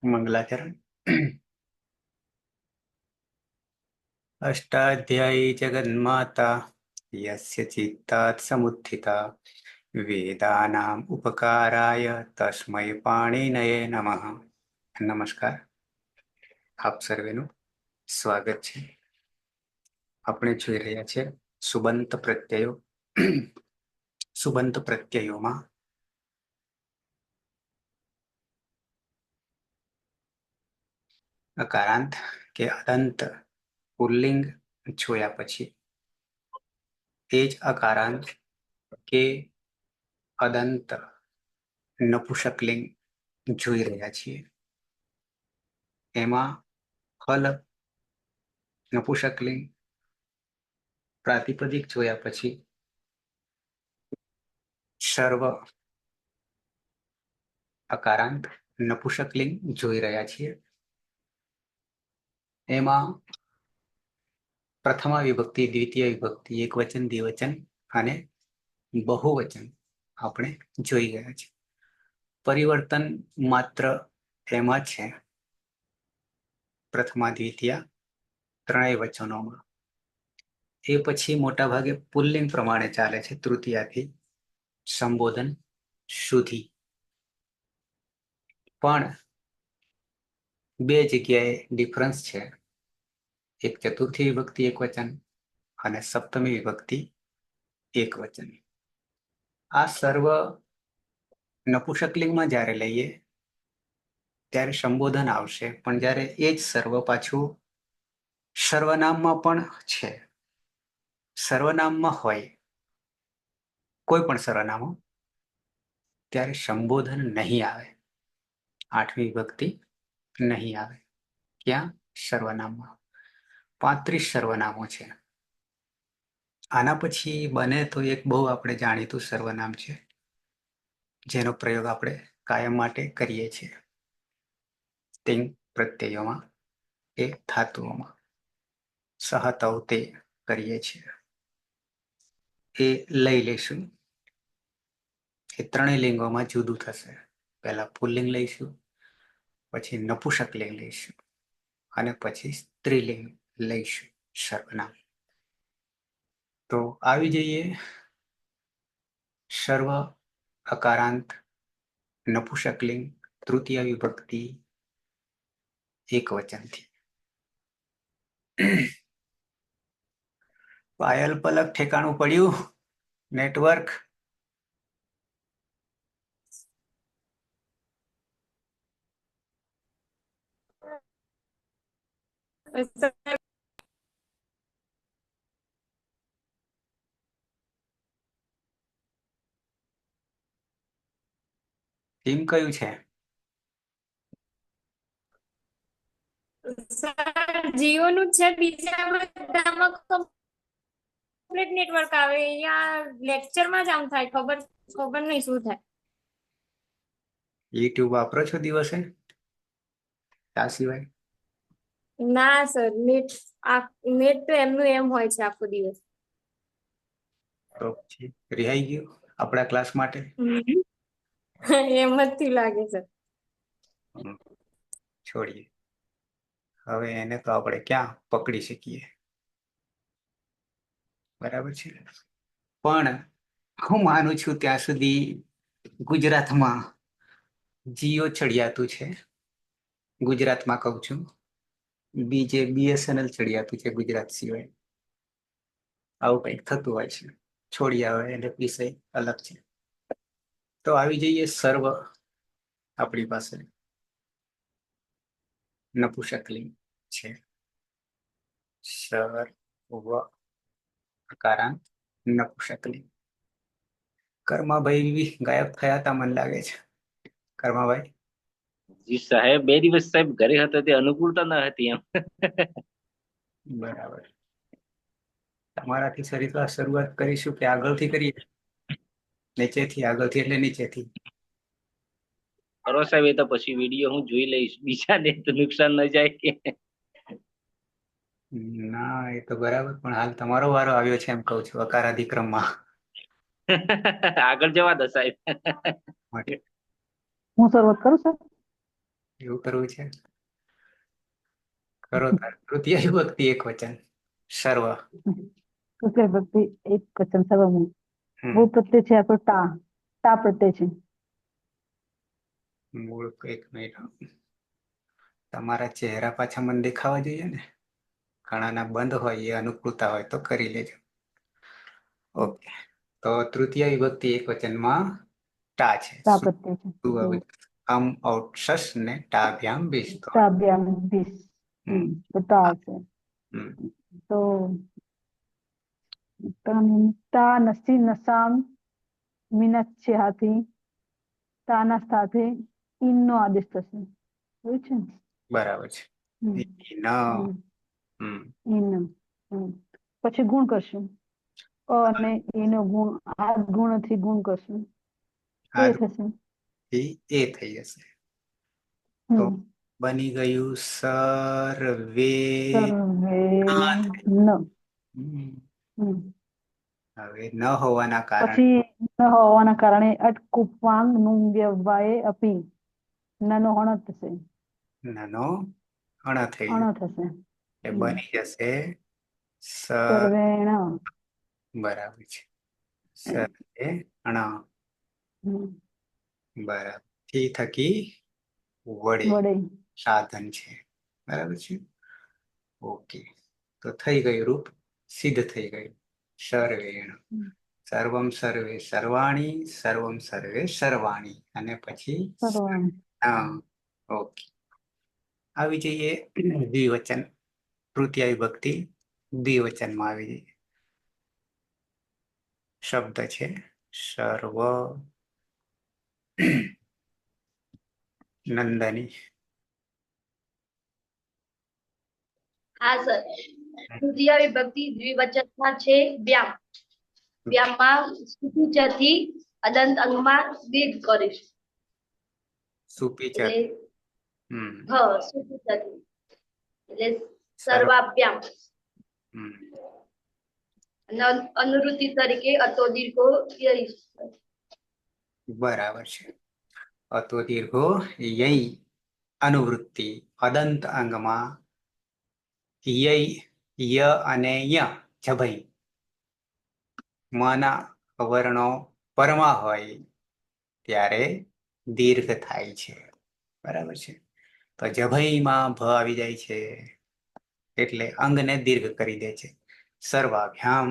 મંગલાચરણ. અષ્ટાધ્યાયી જગન્માતા યસ્ય ચિત્તાत् સમુત્થિતા વેદાનામ ઉપકારાય તસ્મૈ પાણિનયે નમઃ. નમસ્કાર, આપ સર્વેનું સ્વાગત છે. આપણે જોઈ રહ્યા છે સુબંત પ્રત્યયો. સુબંત પ્રત્યયોમાં અકારાંત કે અદંત પુલ્લિંગ જોયા પછી એ જ અકારાંત કે અદંત નપુંસકલિંગ જોઈ રહ્યા છીએ. એમાં ફલ નપુંસકલિંગ પ્રાતિપદિક જોયા પછી સર્વ અકારાંત નપુંસકલિંગ જોઈ રહ્યા છીએ. એમાં પ્રથમા વિભક્તિ, દ્વિતીય વિભક્તિ, એકવચન, દ્વિવચન અને બહુવચન આપણે જોઈ ગયા છે. પરિવર્તન માત્ર એમાં છે પ્રથમા દ્વિતીય ત્રણેય વચનોમાં. એ પછી મોટા ભાગે પુલ્લિંગ પ્રમાણે ચાલે છે, તૃતીયાથી સંબોધન સુધી. પણ બે જગ્યાએ ડિફરન્સ છે. એક ચતુર્થી વિભક્તિ એક વચન અને સપ્તમી વિભક્તિ એક વચન. આ સર્વ નપુંસકલિંગમાં જ્યારે લઈએ ત્યારે સંબોધન આવશે, પણ જ્યારે એ જ સર્વ પાછું સર્વનામમાં પણ છે, સર્વનામમાં હોય કોઈ પણ સર્વનામો, ત્યારે સંબોધન નહીં આવે. આઠમી વિભક્તિ નહીં આવે. ક્યાં? સર્વનામમાં. 35 સર્વનામો છે. આના પછી બને તો એક બહુ આપણે જાણીતું સર્વનામ છે, જેનો પ્રયોગ આપણે કાયમ માટે કરીએ છીએ તિંગ પ્રત્યયોમાં કે ધાતુઓમાં. સહતૌ તે કરીએ છીએ. એ લઈ લઈશું. એ ત્રણેય લિંગોમાં જુદું થશે. પહેલા પુલ્લિંગ લઈશું, પછી નપુંસકલિંગ લઈશું અને પછી સ્ત્રીલિંગ લઈશું, સર્વનામ. તો આવી જઈએ સર્વ અકારાંત નપુંસકલિંગ તૃતીય વિભક્તિ એક વચનથી. પાયલ પલક ઠેકાણું પડ્યું? નેટવર્ક? થીમ કયું છે? જીઓ નું છે. બીજા બધામાં કમ્પ્લીટ નેટવર્ક આવે. અહીંયા લેક્ચરમાં જ આમ થાય. ખબર નહીં શું થાય. યુટ્યુબ વાપરો છો દિવસે? આ સિવાય ના સર, નેટ તો એમનું એમ હોય છે આખો દિવસ. તો પછી રિહાઈ ગયું આપણા ક્લાસ માટે? એમ જ થી લાગે છે. છોડીએ. હવે એને તો આપણે ક્યાં પકડી શકીએ? બરાબર છે. પણ હું માનું છું ત્યાં સુધી ગુજરાતમાં જીઓ ચડિયાતું છે. ગુજરાતમાં કહું છું, બીજે BSNL ચડિયાતું છે ગુજરાત સિવાય. આવું કંઈક થતું હોય છે. છોડી આવે એટલે વિષય અલગ છે. તો આવી જઈએ સર્વ. આપણી પાસે નપુંસકલિંગ છે. સર્વ અકારાંત નપુંસકલિંગ. કર્માભાઈ ગાયબ થયા હતા મને લાગે છે. કર્માભાઈ? જી સાહેબ, 2 દિવસ સાહેબ ઘરે હતા તે અનુકૂળતા ન હતી એમ. બરાબર. તમારાથી સરિતા શરૂઆત કરીશું કે આગળથી કરીએ? નીચેથી. આગળથી એટલે નીચેથી. કરો સાહેબ, એ તો પછી વિડીયો હું જોઈ લઈશ. બીજાને તો નુકસાન ન જાય કે. ના, એ તો બરાબર, પણ હાલ તમારો વારો આવ્યો છે એમ કહું છું, અકારાધિક્રમમાં. આગળ જવા દો સાહેબ. માટે હું શરૂઆત કરું સર? એવું કરવું છે? કરો તાર. તૃતીય વિભક્તિ એક વચન. સર્વ. તૃતીય વિભક્તિ એક વચન સર્વમાં હમ. મૂળ પ્રત્યય છે આપણો ટા. ટા પ્રત્યય છે. મૂળ એક મિનિટ. તમારા ચહેરા પાછા મને દેખાવા જોઈએ ને. ઘણાના બંધ હોય એ અનુકૂળતા હોય તો કરી લેજો. ઓકે. તો તૃતીય વિભક્તિ એક વચનમાં ટા છે. ટા પ્રત્યય છે. આમ ઔક્ષસ ને ટાભ્યામ બેસતો. ટાભ્યામ વીસ. હમ. તો ટા છે. હમ. તો ટા નસી નસામ મીનચ્છેહાથી તાના સાથે ઇન નો આદેશ થશે. એવું છે ને? બરાબર છે. હમ. ન. હમ. હમ. ઇન. પછી ગુણ કરશું. અને એનો ગુણ આ ગુણથી ગુણ કરશું તો એ થશે. એ થઈ જશે. તો હમ. બની ગયું સર્વે. સર્વે ન. હમ. હમ. હવે ન હોવાના કારણે પછી ન હોવાના કારણે અટકુપાંગ નું વ્યવાય અપી નનો હણ થશે. નાનો અણ થઈ અણ જશે. થશે. એટલે હમ. બની જશે સર્વેણ. બરાબર છે. સર્વે અણ. હમ. બરાબર. થી થકી વડે વડે. સાધન છે. બરાબર છે. ઓકે. તો થઈ ગયું રૂપ સિદ્ધ થઈ ગયું. સર્વેણ. સર્વમ સર્વે સર્વાણી સર્વમ સર્વે સર્વાણી અને પછી સર્વાણ. ઓકે. આવી જઈએ દ્વિવચન. તૃતીય વિભક્તિ દ્વિવચનમાં આવી જઈએ. શબ્દ છે સર્વ. નંદની. હા સર. તૃતીય વિભક્તિ દ્વિવચનમાં છે વ્યામ. વ્યામમાં સુપીચથી અદંત અંગમાં દીર્ઘ કરીશ. સુપીચર. એટલે હમ. સુપીચથી એટલે સર્વાભ્યામ. હમ. અને અનુવૃત્તિ તરીકે અતો દીર્ઘો યઈ. બરાબર છે. અતો દીર્ઘો યઈ અનુવૃત્તિ અદંત અંગમાં ય અને ય જભઈ મના વર્ણો પરમાં હોય ત્યારે દીર્ઘ થાય છે. બરાબર છે. તો જભઈમાં ભ આવી જાય છે એટલે અંગને દીર્ઘ કરી દે છે. સર્વાભ્યામ.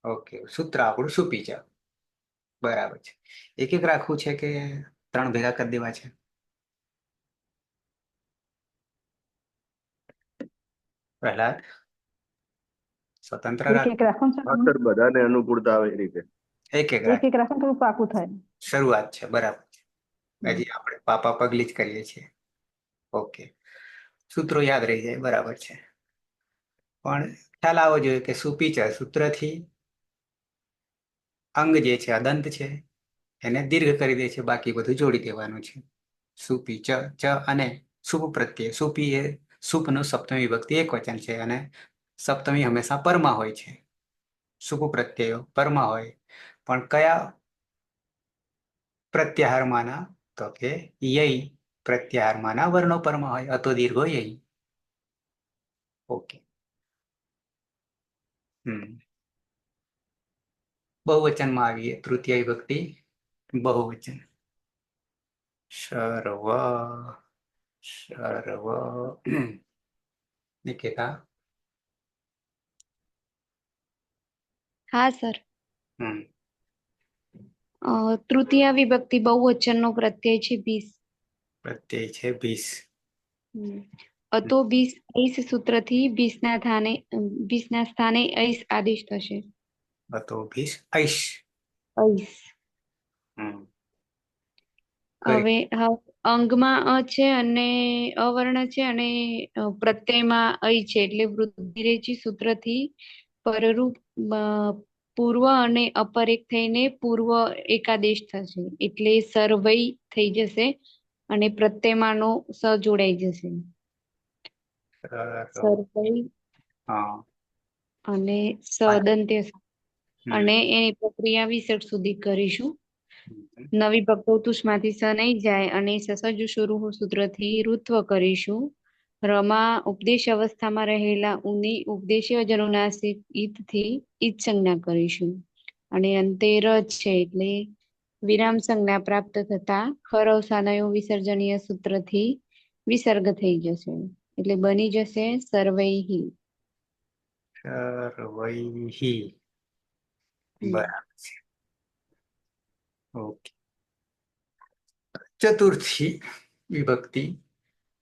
ઓકે. સૂત્ર આપણું સુપીચ. બરાબર છે. એક એક રાખવું છે કે ત્રણ ભેગા કરી દેવા છે? પ્રહલાદ સ્વતંત્ર એક એક રાખો ને હા સર. સર, બધાને અનુકૂળતા આવે એ રીતે. એક એક એક એક રાખો ને થોડું પાકું થાય. શરૂઆત છે. બરાબર છે. હજી આપણે પાપા પગલી જ કરીએ છીએ. ઓકે. સૂત્રો યાદ રહી જાય. બરાબર છે. પણ ખ્યાલ આવવો જોઈએ કે સુપીચર સૂત્રથી અંગ જે છે અદંત છે એને દીર્ઘ કરી દે છે. બાકી બધું જોડી દેવાનું છે. સુપી ચ અને સુપ પ્રત્યય. સુપી એ સુપનું સપ્તમી વિભક્તિ એક વચન છે અને સપ્તમી હંમેશા પરમાં હોય છે. સુપ પ્રત્યયો પરમાં હોય પણ કયા પ્રત્યાહારમાંના? તો કે યઈ પ્રત્યાહારમાંના વર્ણો પરમાં હોય. અતો દીર્ઘો યઈ. ઓકે. બહુવચનમાં આવીએ. તૃતીય વિભક્તિ બહુવચન. સર્વ. સર્વ. નિકેતા. હા સર. હમ. તૃતીય વિભક્તિ બહુવચનનો પ્રત્યય છે બીસ. પ્રત્યય છે 20. અતો બીસ ઐસ સૂત્રથી બીસના સ્થાને ઐસ આદેશ થશે. અતો 20 ઐશ. ઐસ. હમ. હવે અંગમાં છે અને અવર્ણ છે અને પ્રત્યયમાં ઐ છે એટલે વૃદ્ધિ રેચી સૂત્રથી પરરૂપ પૂર્વ અને અપર એક થઈને પૂર્વ એકાદેશ થશે એટલે સર્વૈ થઈ જશે અને પ્રત્યયમાંનો સ જોડાઈ જશે. સર્વૈ હા. અને સદંત્ય હમ. અને એની પ્રક્રિયા 20 સુધી કરીશું. નવી ભક્તોતુષમાંથી સ નહીં જાય અને સસજુ શરૂ સૂત્રથી ઋત્વ કરીશું. રમા ઉપદેશ અવસ્થામાં રહેલા ઉની ઉપદેશીય જનુનાસિક ઈતથી ઈત સંજ્ઞા કરીશું. અને અંતે ર છે એટલે વિરામ સંજ્ઞા પ્રાપ્ત થતા ખરવસાનયો વિસર્જનીય સૂત્રથી વિસર્ગ થઈ જશે એટલે બની જશે સર્વૈહિ. સર્વૈહિ. બરાબર છે. ઓકે. ચતુર્થી વિભક્તિ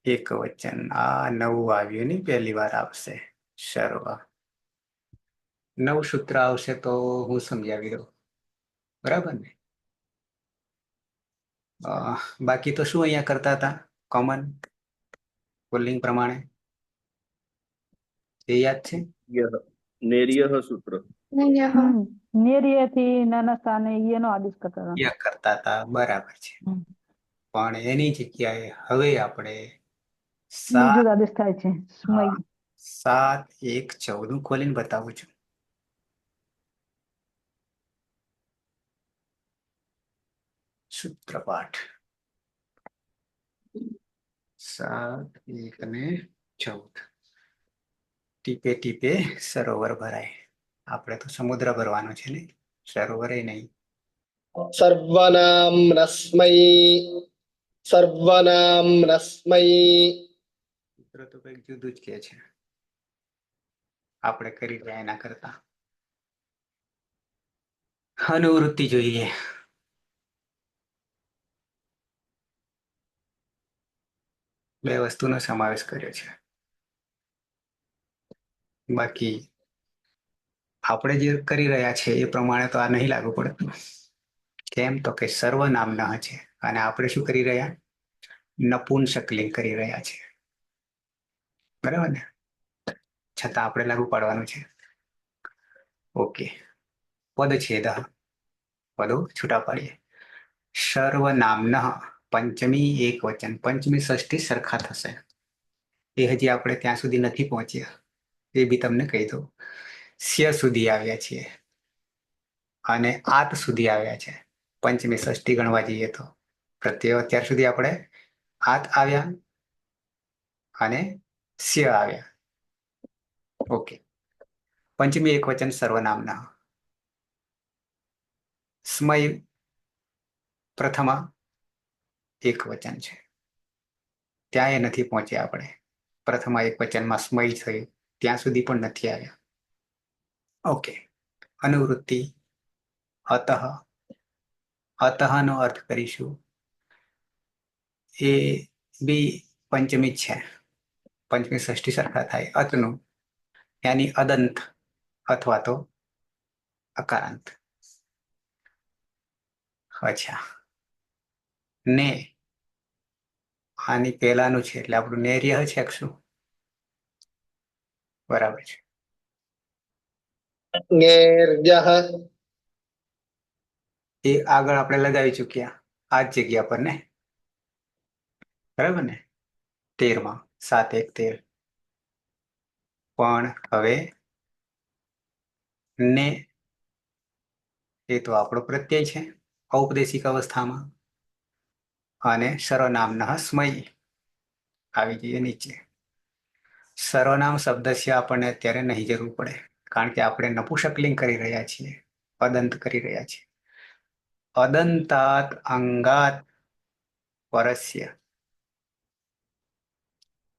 એક વચન. આ નવું આવ્યું ને પહેલી વાર આવશે સર્વ. નવ સૂત્ર આવશે તો હું સમજાવી દઉં. બરાબર ને? બાકી તો શું અહીંયા કરતા હતા કોમન પુલ્લિંગ પ્રમાણે એ યાદ છે? નેર્યહ સૂત્ર. નેર્યથી નાના સ્થાને યનો આદેશ કરતા હતા. ય કરતા હતા. બરાબર છે. પણ એની જગ્યાએ હવે આપણે બીજો જ આદેશ થાય છે સ્મય. 7:1:14 ખોલીને બતાવું છું. સૂત્રપાઠ 7:1:14. ટીપે ટીપે સરોવર ભરાય. આપણે તો સમુદ્ર ભરવાનો છે ને, સરોવરે નહીં. સર્વનામ રસ્મૈ સર્વનામ રસ્મૈ. સૂત્ર તો કંઈક જુદું જ કે છે આપણે કરી રહ્યા એના કરતા. અનુવૃત્તિ જોઈએ. બે વસ્તુનો સમાવેશ કર્યો છે. બાકી આપણે જે કરી રહ્યા છે એ પ્રમાણે તો આ નહીં લાગુ પડતું. કેમ તો કે સર્વનામન છે અને આપણે શું કરી રહ્યા? નપુંસકલિંગ કરી રહ્યા છે. બરાબર ને? છતાં આપણે લાગુ પાડવાનું છે. ઓકે. પદછેદ. પદો છૂટા પાડીએ. સર્વનામન પંચમી એક વચન. પંચમી ષષ્ઠી સરખા થશે. એ હજી આપણે ત્યાં સુધી નથી પહોંચ્યા. એ બી તમને કહી દઉં. સ્ય સુધી આવ્યા છીએ અને આત સુધી આવ્યા છે. પંચમી ષષ્ઠી ગણવા જઈએ તો પ્રત્યય અત્યાર સુધી આપણે આત આવ્યા અને સ્ય આવ્યા. ઓકે. પંચમી એક વચન સર્વનામના. સ્મય પ્રથમ એક વચન છે. ત્યાં એ નથી પહોંચ્યા આપણે. પ્રથમ એક વચનમાં સ્મય થયું ત્યાં સુધી પણ નથી આવ્યા. ઓકે. અનુવૃત્તિ અતઃ. અતઃનો અર્થ કરીશું. એ બી પંચમી જ છે. પંચમી ષષ્ઠી સરખા થાય. અતનું યાની અદંત અથવા તો અકારાંત. અચ્છા. ને આની પહેલાનું છે એટલે આપણું નેર્ય છે શું? બરાબર છે. નેર્યઃ. એ આગળ આપણે લગાવી ચૂક્યા આ જ જગ્યા પર ને. બરાબર ને? 13માં 7:1:13. પણ હવે ને એ તો આપણો પ્રત્યય છે ઔપદેશિક અવસ્થામાં અને સર્વનામન સ્મય આવી જઈએ નીચે. સર્વનામ શબ્દ છે આપણને અત્યારે નહીં જરૂર પડે કારણ કે આપણે નપુંસકલિંગ કરી રહ્યા છીએ. અદંત કરી રહ્યા છીએ. અદંતાત અંગાત પરસ્ય.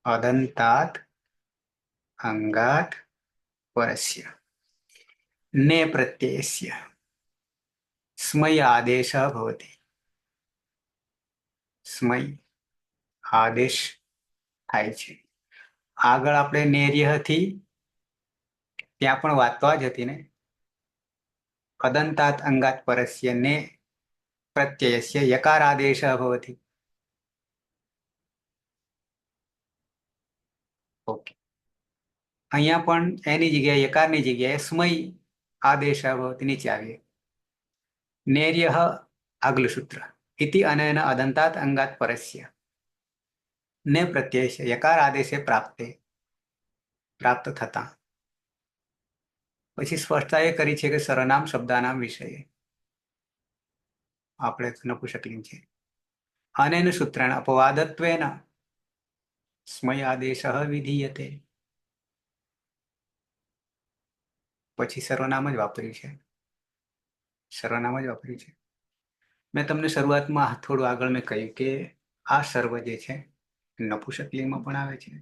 અદંતાત અંગાત પરસ્ય ને પ્રત્યયસ્ય સ્મય આદેશ ભવતિ. સ્મય આદેશ થાય છે. આગળ આપણે નેર્યથી ત્યાં પણ વાત તો જ હતી ને. અદંતાત અંગાત પરસ્ય ને પ્રત્યયસ્ય યકાર આદેશ ભવતિ. ઓકે. અહીંયા પણ એની જગ્યાએ યકારની જગ્યાએ સ્મય આદેશ ભવતિ નીચે આવીએ. નેર્ય આગલું સૂત્ર. ઇતિ અનેન અદંતાત અંગાત પરસ્ય ને પ્રત્યય યકાર આદેશે પ્રાપ્ત થતા. પછી સ્પષ્ટતા એ કરી છે કે સર્વનામ શબ્દાનામ વિષય આપણે નપુંસકલિંગ છે. અનેન સૂત્રેણ અપવાદત્વેન સ્મય આદેશ વિધીયતે. પછી સર્વનામ જ વાપર્યું છે. સર્વનામ જ વાપર્યું છે. મેં તમને શરૂઆતમાં થોડું આગળ મેં કહ્યું કે આ સર્વ જે છે નપુંસકલિંગમાં પણ આવે છે,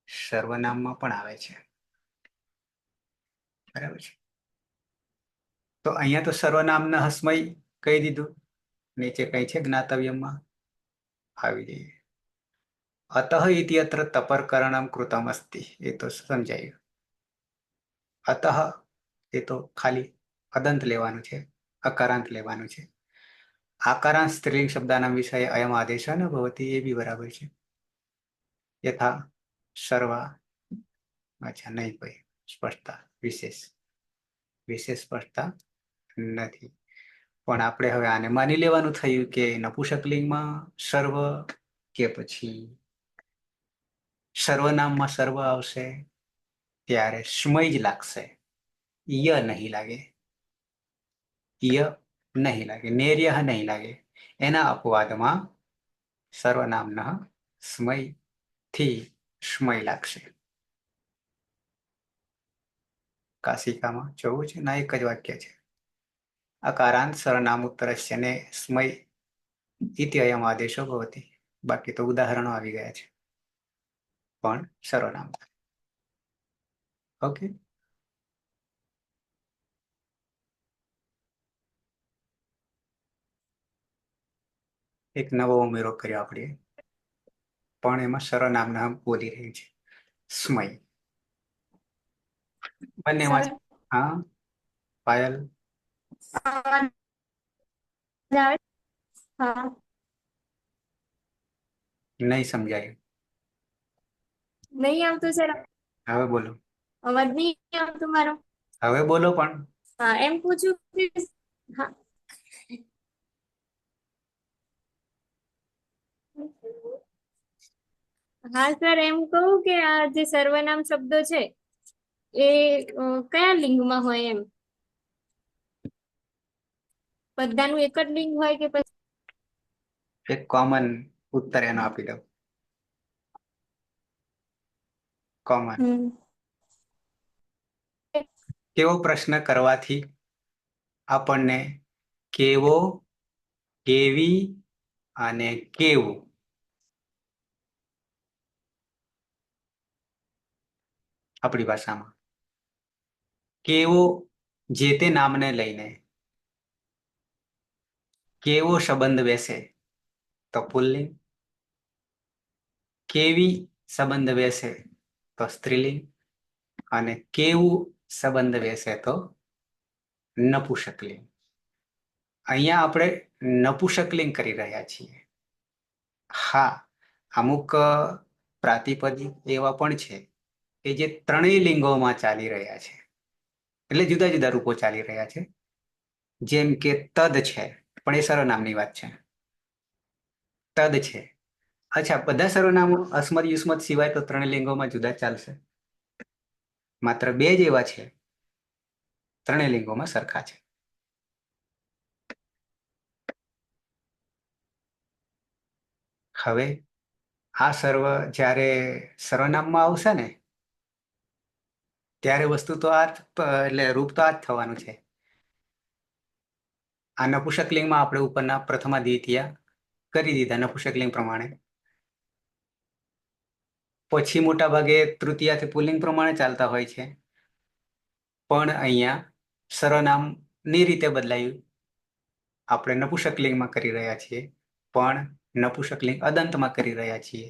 સર્વનામમાં પણ આવે છે. બરાબર છે. તો અહીંયા તો સર્વનામના હસ્મય કહી દીધું, નીચે કઈ છે જ્ઞાતવ્યમાં આવી જઈએ. અતઃ ઇત્યત્ર તપરકરણમ કૃતમ અસ્તિ, એ તો સમજાયું. અતઃ એ તો ખાલી અદંત લેવાનું છે, અકારાંત લેવાનું છે. આકારાંત સ્ત્રીલિંગ શબ્દાના વિષય અયમ આદેશ ન ભવતી, એ બી બરાબર છે. યથા સર્વા, અચ્છા નહીં ભાઈ, સ્પષ્ટતા વિશેષ સ્પષ્ટતા નથી. પણ આપણે હવે આને માની લેવાનું થયું કે નપુંસકલિંગમાં સર્વ કે પછી સર્વનામમાં સર્વ આવશે ત્યારે સ્મય જ લાગશે, ય નહીં લાગે. ય નહીં લાગે, નેર્ય નહીં લાગે. એના અપવાદમાં સર્વનામના સ્મય થી સ્મય લાગશે. કાશિકામાં જોવું છે ના, એક જ વાક્ય છે. અકારાંત સર્વનામ ઉત્તરસ્ય ને સ્મય ઇતિ અયમ આદેશો ભવતી. બાકી તો ઉદાહરણો આવી ગયા છે, પણ સર્વનામ. ઓકે. એક નવો ઉમેરો કર્યો આપણે, પણ એમાં સર્વનામના બોલી રહી છે સ્મય. બંનેમાં સર, હા પાયલ હા, નહીં સમજાયું. નહીં આવતું સર, હવે બોલો, અવાજ નહીં આવતું મારો. હવે બોલો. પણ હા, એમ પૂછું કે હા, હા સર, એમ કહું કે આ જે સર્વનામ શબ્દો છે એ કયા લિંગમાં હોય એમ? બધાનું એક જ લિંગ હોય કે પછી? એક કોમન ઉત્તર એનો આપી દઉં. કોમન. કેવો પ્રશ્ન કરવાથી આપણને કેવો, કેવી અને કેવું આપણી ભાષામાં કેવો જે તે નામને લઈને કેવો સંબંધ બેસે તો પુલ્લિંગ, કેવી સંબંધ બેસે તો સ્ત્રીલિંગ, અને કેવું સંબંધ બેસે તો નપુંસકલિંગ. અહીંયા આપણે નપુંસકલિંગ કરી રહ્યા છીએ. હા, અમુક પ્રાતિપદિક એવા પણ છે કે જે ત્રણેય લિંગોમાં ચાલી રહ્યા છે, એટલે જુદા જુદા રૂપો ચાલી રહ્યા છે. જેમ કે તદ છે, પણ એ સર્વનામની વાત છે. તદ છે. અચ્છા, બધા સર્વનામો અસ્મદ યુસ્મદ સિવાય તો ત્રણેય લિંગોમાં જુદા ચાલશે. માત્ર બે જ એવા છે ત્રણેય લિંગોમાં સરખા છે. હવે આ સર્વ જ્યારે સર્વનામમાં આવશે ને ત્યારે વસ્તુ તો આ એટલે રૂપ તો આ જ થવાનું છે. આ નપુંસકલિંગમાં આપણે ઉપરના પ્રથમા દ્વિતીય કરી દીધા નપુંસકલિંગ પ્રમાણે. પછી મોટા ભાગે તૃતીયાથી પુલ્લિંગ પ્રમાણે ચાલતા હોય છે. પણ અહીંયા સર્વનામની રીતે બદલાયું. આપણે નપુંસકલિંગમાં કરી રહ્યા છીએ, પણ નપુંસકલિંગ અદંતમાં કરી રહ્યા છીએ.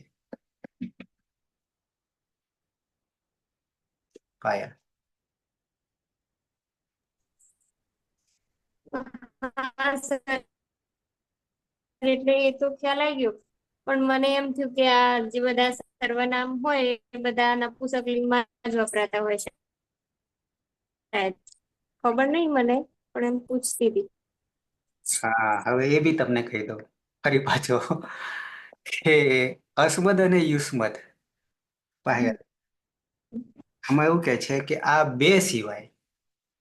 પાયલ. હા સર, એટલે એ તો ખ્યાલ આવી ગયો, પણ મને એમ થયું કે આ જે બધા સર્વનામ હોય એ બધા નપુંસકલિંગમાં જ વપરાતા હોય છે શાયદ. ખબર નહીં મને, પણ એમ પૂછતી હતી. હા, હવે એ બી તમને કહી દઉં ફરી પાછો કે અસ્મદ અને યુસ્મદ પાયલ આમાં એવું કે છે કે આ બે સિવાય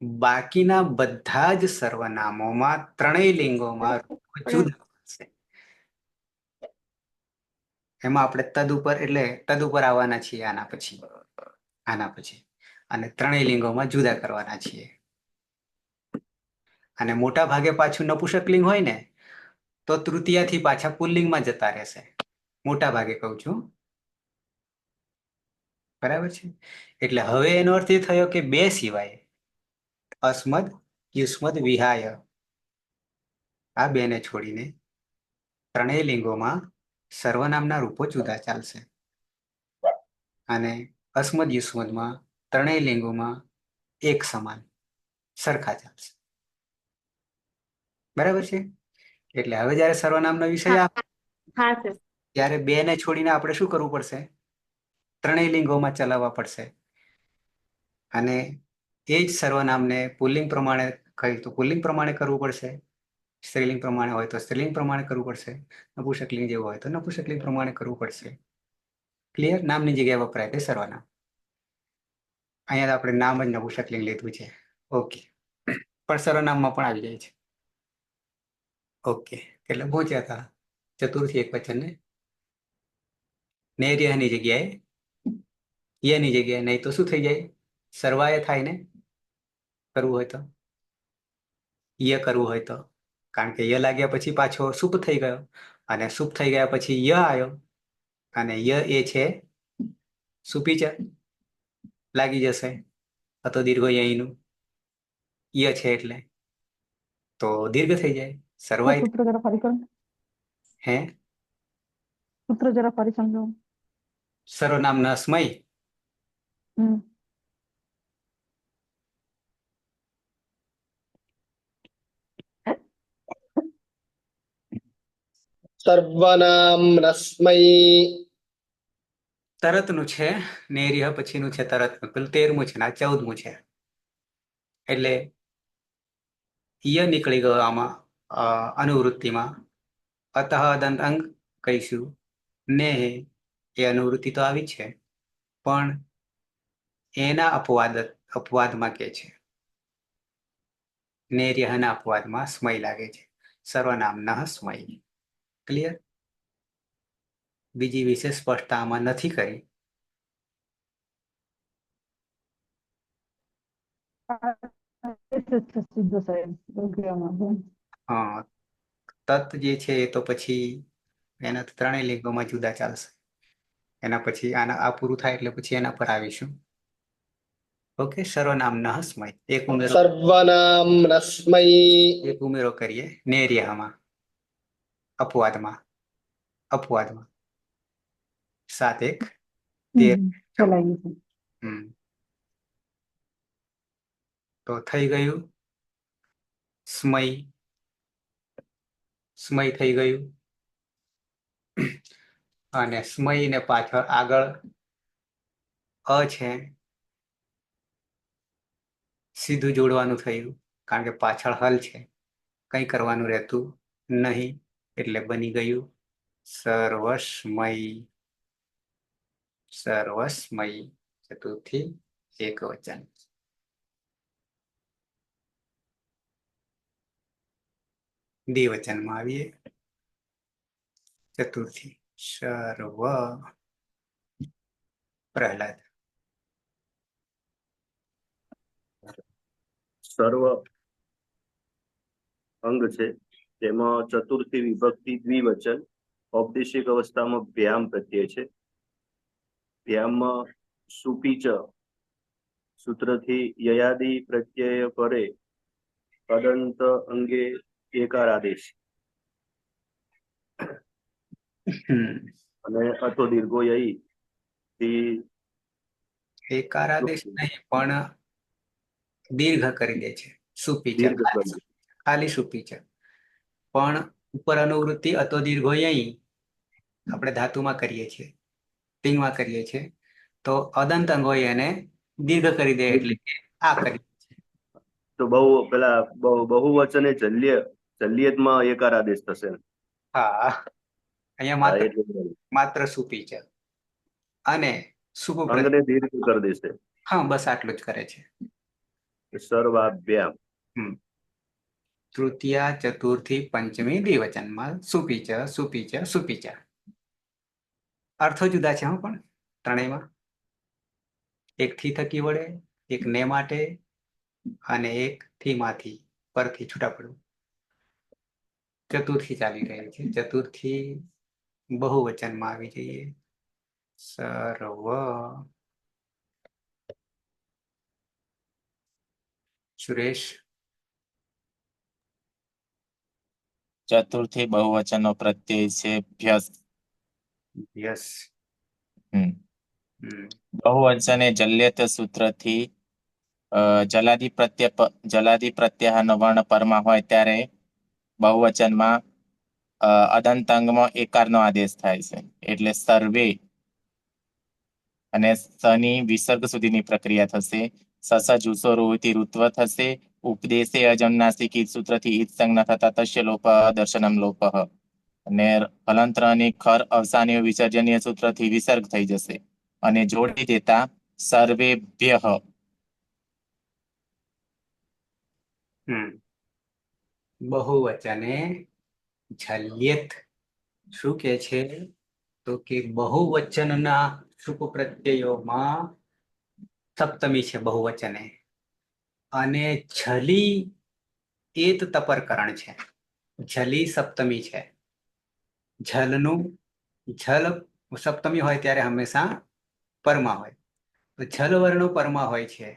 બાકીના બધા જ સર્વનામોમાં ત્રણેય લિંગોમાં રૂપો જુદા છે. એમાં આપણે તદ ઉપર આવવાના છીએ આના પછી અને ત્રણેય લિંગોમાં જુદા કરવાના છીએ. અને મોટા ભાગે પાછું નપુંસક લિંગ હોય ને તો તૃતીયાથી પાછા પુલ્લિંગમાં જતા રહેશે. મોટા ભાગે કહું છું, બરાબર છે. એટલે હવે એનો અર્થ એ થયો કે બે સિવાય અસ્મદ યુસ્મદ વિહાય આ બેને છોડીને ત્રણેય લિંગોમાં સર્વનામના રૂપો જુદા ચાલશે અને અસ્મદ યુસ્મદમાં ત્રણેય લિંગોમાં એક સમાન સરખા ચાલશે. બરાબર છે. એટલે હવે જયારે સર્વનામનો વિષય આવે હા સર. ત્યારે બે ને છોડીને આપણે શું કરવું પડશે? ત્રણેય લિંગોમાં ચલાવવા પડશે. અને એ જ સર્વનામને પુલ્લિંગ પ્રમાણે કહ્યું તો પુલ્લિંગ પ્રમાણે કરવું પડશે, સ્ત્રીલિંગ પ્રમાણે હોય તો સ્ત્રીલિંગ પ્રમાણે કરવું પડશે, નપુંસકલિંગ જેવું હોય તો નપુંસકલિંગ પ્રમાણે કરવું પડશે. ક્લિયર? નામની જગ્યાએ વપરાય તે સર્વનામ. અહીંયા આપણે નામ જ નપુંસકલિંગ લીધું છે. ઓકે, પણ સર્વનામમાં પણ આવી જાય છે. ઓકે, એટલે પહોંચ્યા હતા ચતુર્થી એક વચન ને નેર્યની જગ્યાએ યની જગ્યાએ, નહીં તો શું થઈ જાય? સર્વાય થાય ને કરવું હોય તો, ય કરવું હોય તો, કારણ કે ય લાગ્યા પછી પાછો સુપ થઈ ગયો અને સુપ થઈ ગયા પછી ય આવ્યો અને ય એ છે સુપીચ લાગી જશે તો દીર્ઘ યનું ય છે એટલે તો દીર્ઘ થઈ જાય. સર્વાય સૂત્ર જરા ફરી કરો. હે સૂત્ર જરા ફરી સમજો. સર્વનામ ન સ્મય હમ સર્વનામ્નસ્મૈ તરતનું છે, નેર્ય પછીનું છે તરતનું, પેલું 13મું છે ને આ 14મું છે. એટલે ય નીકળી ગયો આમાં અનુવૃત્તિમાં. અતઃ દંત અંગ કહીશું ને એ અનુવૃત્તિ તો આવી છે પણ એના અપવાદમાં કે છે નેર્યના અપવાદમાં સ્મય લાગે છે. સર્વનામ ન સ્મય. ક્લિયર? બીજી વિશેષ સ્પષ્ટતા આમાં નથી કરી. સીધો સાહેબ યોગ્યમાં. હા, તત જે છે એ તો પછી એના ત્રણેય લિંગોમાં જુદા ચાલશે. એના પછી આ પૂરું થાય એટલે પછી એના પર આવીશું. ઓકે, સર્વનામ ન સ્મય. સર્વનામ્નસ્મૈ એક ઉમેરો કરીએ નેર્યમાં અપવાદમાં 7 1 13 ચલાવી છે. તો થઈ ગયું સ્મય થઈ ગયું અને સ્મય ને પાછળ આગળ અ છે સીધું જોડવાનું થયું કારણ કે પાછળ હલ છે, કંઈ કરવાનું રહેતું નહીં એટલે બની ગયું સર્વસ્મય ચતુર્થી એક વચન. દ્વિવચનમાં આવીએ. ચતુર્થી સર્વ પ્રહલાદ. સર્વ અંગ છે તેમાં ચતુર્થી વિભક્તિ દ્વિવચન ઔપદેશિક અવસ્થામાં ભ્યામ પ્રત્યય છે. ભ્યામમાં સુપીચ સૂત્રથી યયાદિ પ્રત્યય પરે તદંત અંગે એકાર આદેશ અને અથો દીર્ઘો યઈ એકાર આદેશ નહીં પણ દીર્ઘ કરી દે છે. સુપીચ દીર્ઘ ખાલી સુપીચ પણ ઉપર અનુવૃત્તિ અતો દીર્ઘો યઈ આપણે ધાતુમાં કરીએ છીએ, તિંગમાં કરીએ છીએ તો અદંત અંગ હોય એને દીર્ઘ કરી દે એટલે કે આ કરી. તો બહુવચને જલ્યતમાં એકાર આદેશ થશે. હા, અહીંયા હા, એટલે માત્ર સુપી છે અને સુપ અંગને દીર્ઘ કરી દેશે. હા, બસ આટલું જ કરે છે. સર્વાભ્યામ. તૃતીયા ચતુર્થી પંચમી દ્વિવચનમાં સુપીચ સુપીચ સુપીચ. અર્થો જુદા છે પણ ત્રણેયમાં એક થી થકી વડે, એક ને માટે અને એક થી માંથી પરથી છૂટા પડવું. ચતુર્થી ચાલી રહી છે. ચતુર્થી બહુવચનમાં આવી જઈએ. સર્વ. સુરેશ. ચતુર્થી બહુવચનનો પ્રત્યય છે ભ્યસ. યસ. હમ. બહુવચન એ જલ્યત સૂત્રથી જલાદી પ્રત્યાહારનો વર્ણ પરમાં હોય ત્યારે બહુવચનમાં અદંતાંગમાં એકારનો આદેશ થાય છે. એટલે સર્વે અને સની વિસર્ગ સુધીની પ્રક્રિયા થશે. સસ જુસો રોહિતી ઋત્વ થશે. ઉપદેશે અજમનાસિક સૂત્રથી ઈદ સંજ્ઞા થતા તસ્ય લોપ દર્શનમ લોપ. અને હલંત્ર અને ખર અવસાનીય વિસર્જનીય સૂત્રથી વિસર્ગ થઈ જશે અને જોડી દેતા સર્વેભ્ય. બહુવચને જલ્યત શું કે છે? તો કે બહુવચનના શુપ પ્રત્યયોમાં સપ્તમી છે બહુવચને, અને છલી એત તપરકરણ છે. છલી સપ્તમી છે. ઝલનું ઝલ સપ્તમી હોય ત્યારે હંમેશા પરમાં હોય. તો ઝલ વર્ણ પરમાં હોય છે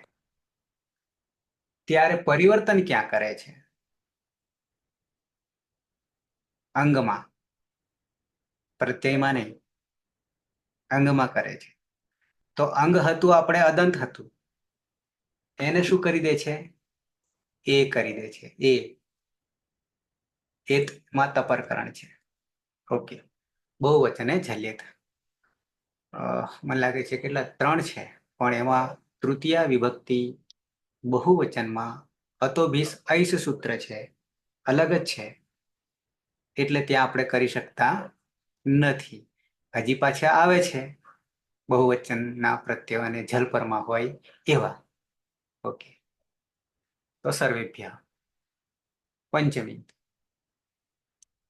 ત્યારે પરિવર્તન ક્યાં કરે છે? અંગમાં, પ્રત્યયમાં નહીં, અંગમાં કરે છે. તો અંગ હતું આપણે અદંત હતું, એને શું કરી દે છે? એ કરી દે છે. એતમાં તપરકરણ છે. ઓકે. બહુવચને જલ્યત. મને લાગે છે કેટલા 3 છે, પણ એમાં તૃતીય વિભક્તિ બહુવચનમાં અતોભીસ ઐસ સૂત્ર છે, અલગ જ છે. એટલે ત્યાં આપણે કરી શકતા નથી. હજી પાછા આવે છે બહુવચનના પ્રત્યય અને જલપરમાં હોય એવા. ઓકે. તો સર્વેભ્ય. પંચમી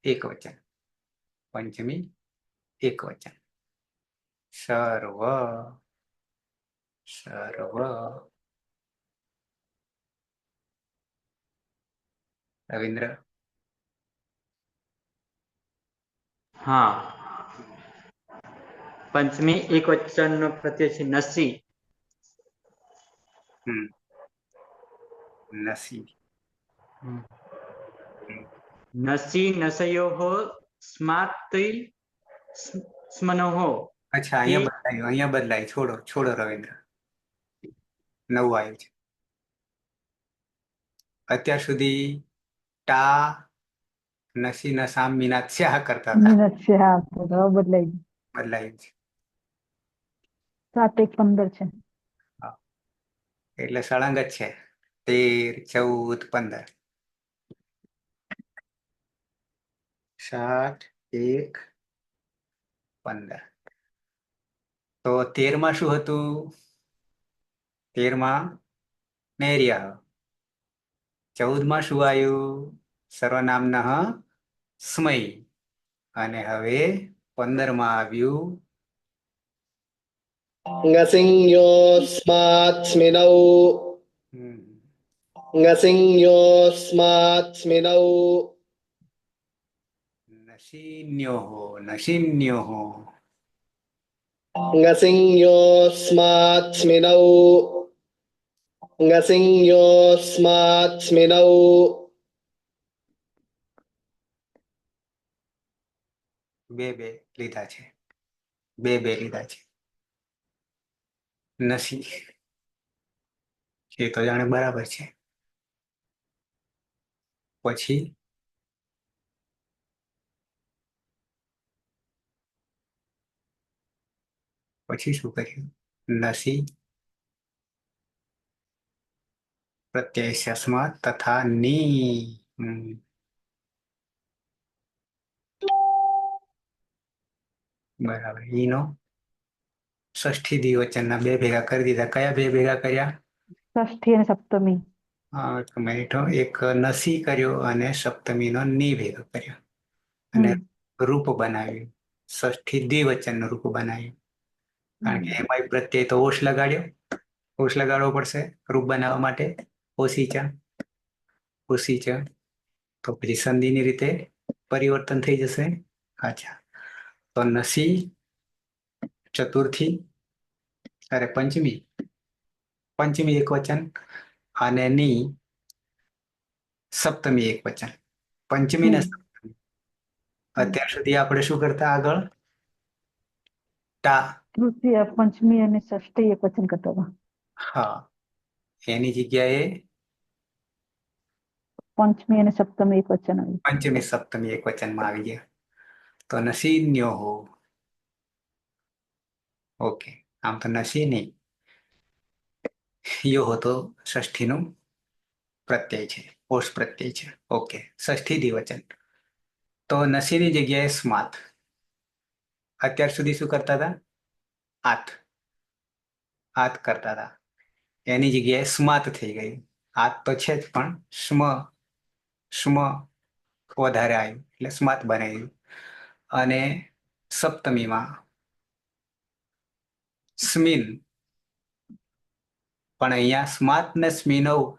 એકવચન. પંચમી એકવચન. સર્વ. સર્વ. રવિન્દ્ર. હા, પંચમી એક વચનનો પ્રત્યય છે નસી. નસી. નસી નસયોઃ સ્માર્તિ સ્મનોઃ. અચ્છા, અહીંયા બદલાય. છોડો રવિન્દ્ર. નવું આવ્યું છે. અત્યાર સુધી ટા નસી નસામ મીનાત સ્યાહ કરતા હતા. મિનટ છે. હા, તો હવે બદલાઈ ગયું. બદલાયું છે. 7 1 15 છે. એટલે સળંગ જ છે. 13 14 15. 7 1 15. તો 13માં શું હતું? 13માં નૈર્ય. 14માં શું આવ્યું? સર્વનામનઃ સ્મૈ. અને હવે 15માં આવ્યું ngasinyosmat sminau ngasinyosmat sminau નશીન્યોહો. નશીન્યોહો. ngasinyosmat sminau ngasinyosmat sminau. બે લીધા છે. બે લીધા છે. નસી એ તો જાણે બરાબર છે. પછી શું કર્યું? નસી પ્રત્યય સ્માત તથા ની. બરાબર. ઈનો ષષ્ઠી દ્વિવચનના 2 ભેગા કરી દીધા. કયા 2 ભેગા કર્યા? ષષ્ઠી અને સપ્તમી. એક મિનિટ હો. એક નસી કર્યો અને સપ્તમીનો ની ભેગો કર્યો અને રૂપ બનાવ્યું. ષષ્ઠી દ્વિવચનનું રૂપ બનાવ્યું. કારણ કે એમાં પ્રત્યય તો ઓશ લગાડ્યો. ઓશ લગાડવો પડશે રૂપ બનાવવા માટે. ઓસીચ ઓસીચ. તો પછી સંધિની રીતે પરિવર્તન થઈ જશે. અચ્છા, તો નસી ચતુર્થી, અરે પંચમી, પંચમી એક વચન અને ની સપ્તમી એક વચન. પંચમી ને સપ્તમી. અત્યાર સુધી આપણે શું કરતા આગળ? ટા. તૃતીય, પંચમી અને ષષ્ઠી એક વચન કરતા હતા. હા, એની જગ્યાએ પંચમી અને સપ્તમી એક વચન આવ્યું. પંચમી સપ્તમી એક વચનમાં આવી ગયા. તો નસીન્યો હો. ઓકે, આમ તો નસી નહીં. યો હો તો ષષ્ઠીનું પ્રત્યય છે, પોષ પ્રત્યય છે. ઓકે, ષષ્ઠી દ્વિવચન. તો નસીની જગ્યાએ સ્માત. અત્યાર સુધી શું કરતા હતા? આત. આત કરતા હતા. એની જગ્યાએ સ્માત થઈ ગયું. આત તો છે જ, પણ સ્મ વધારે આવ્યું એટલે સ્માત બનાવ્યું. અને સપ્તમીમાં સ્મિન. પણ અહીંયા સ્માત ને સ્મિનવ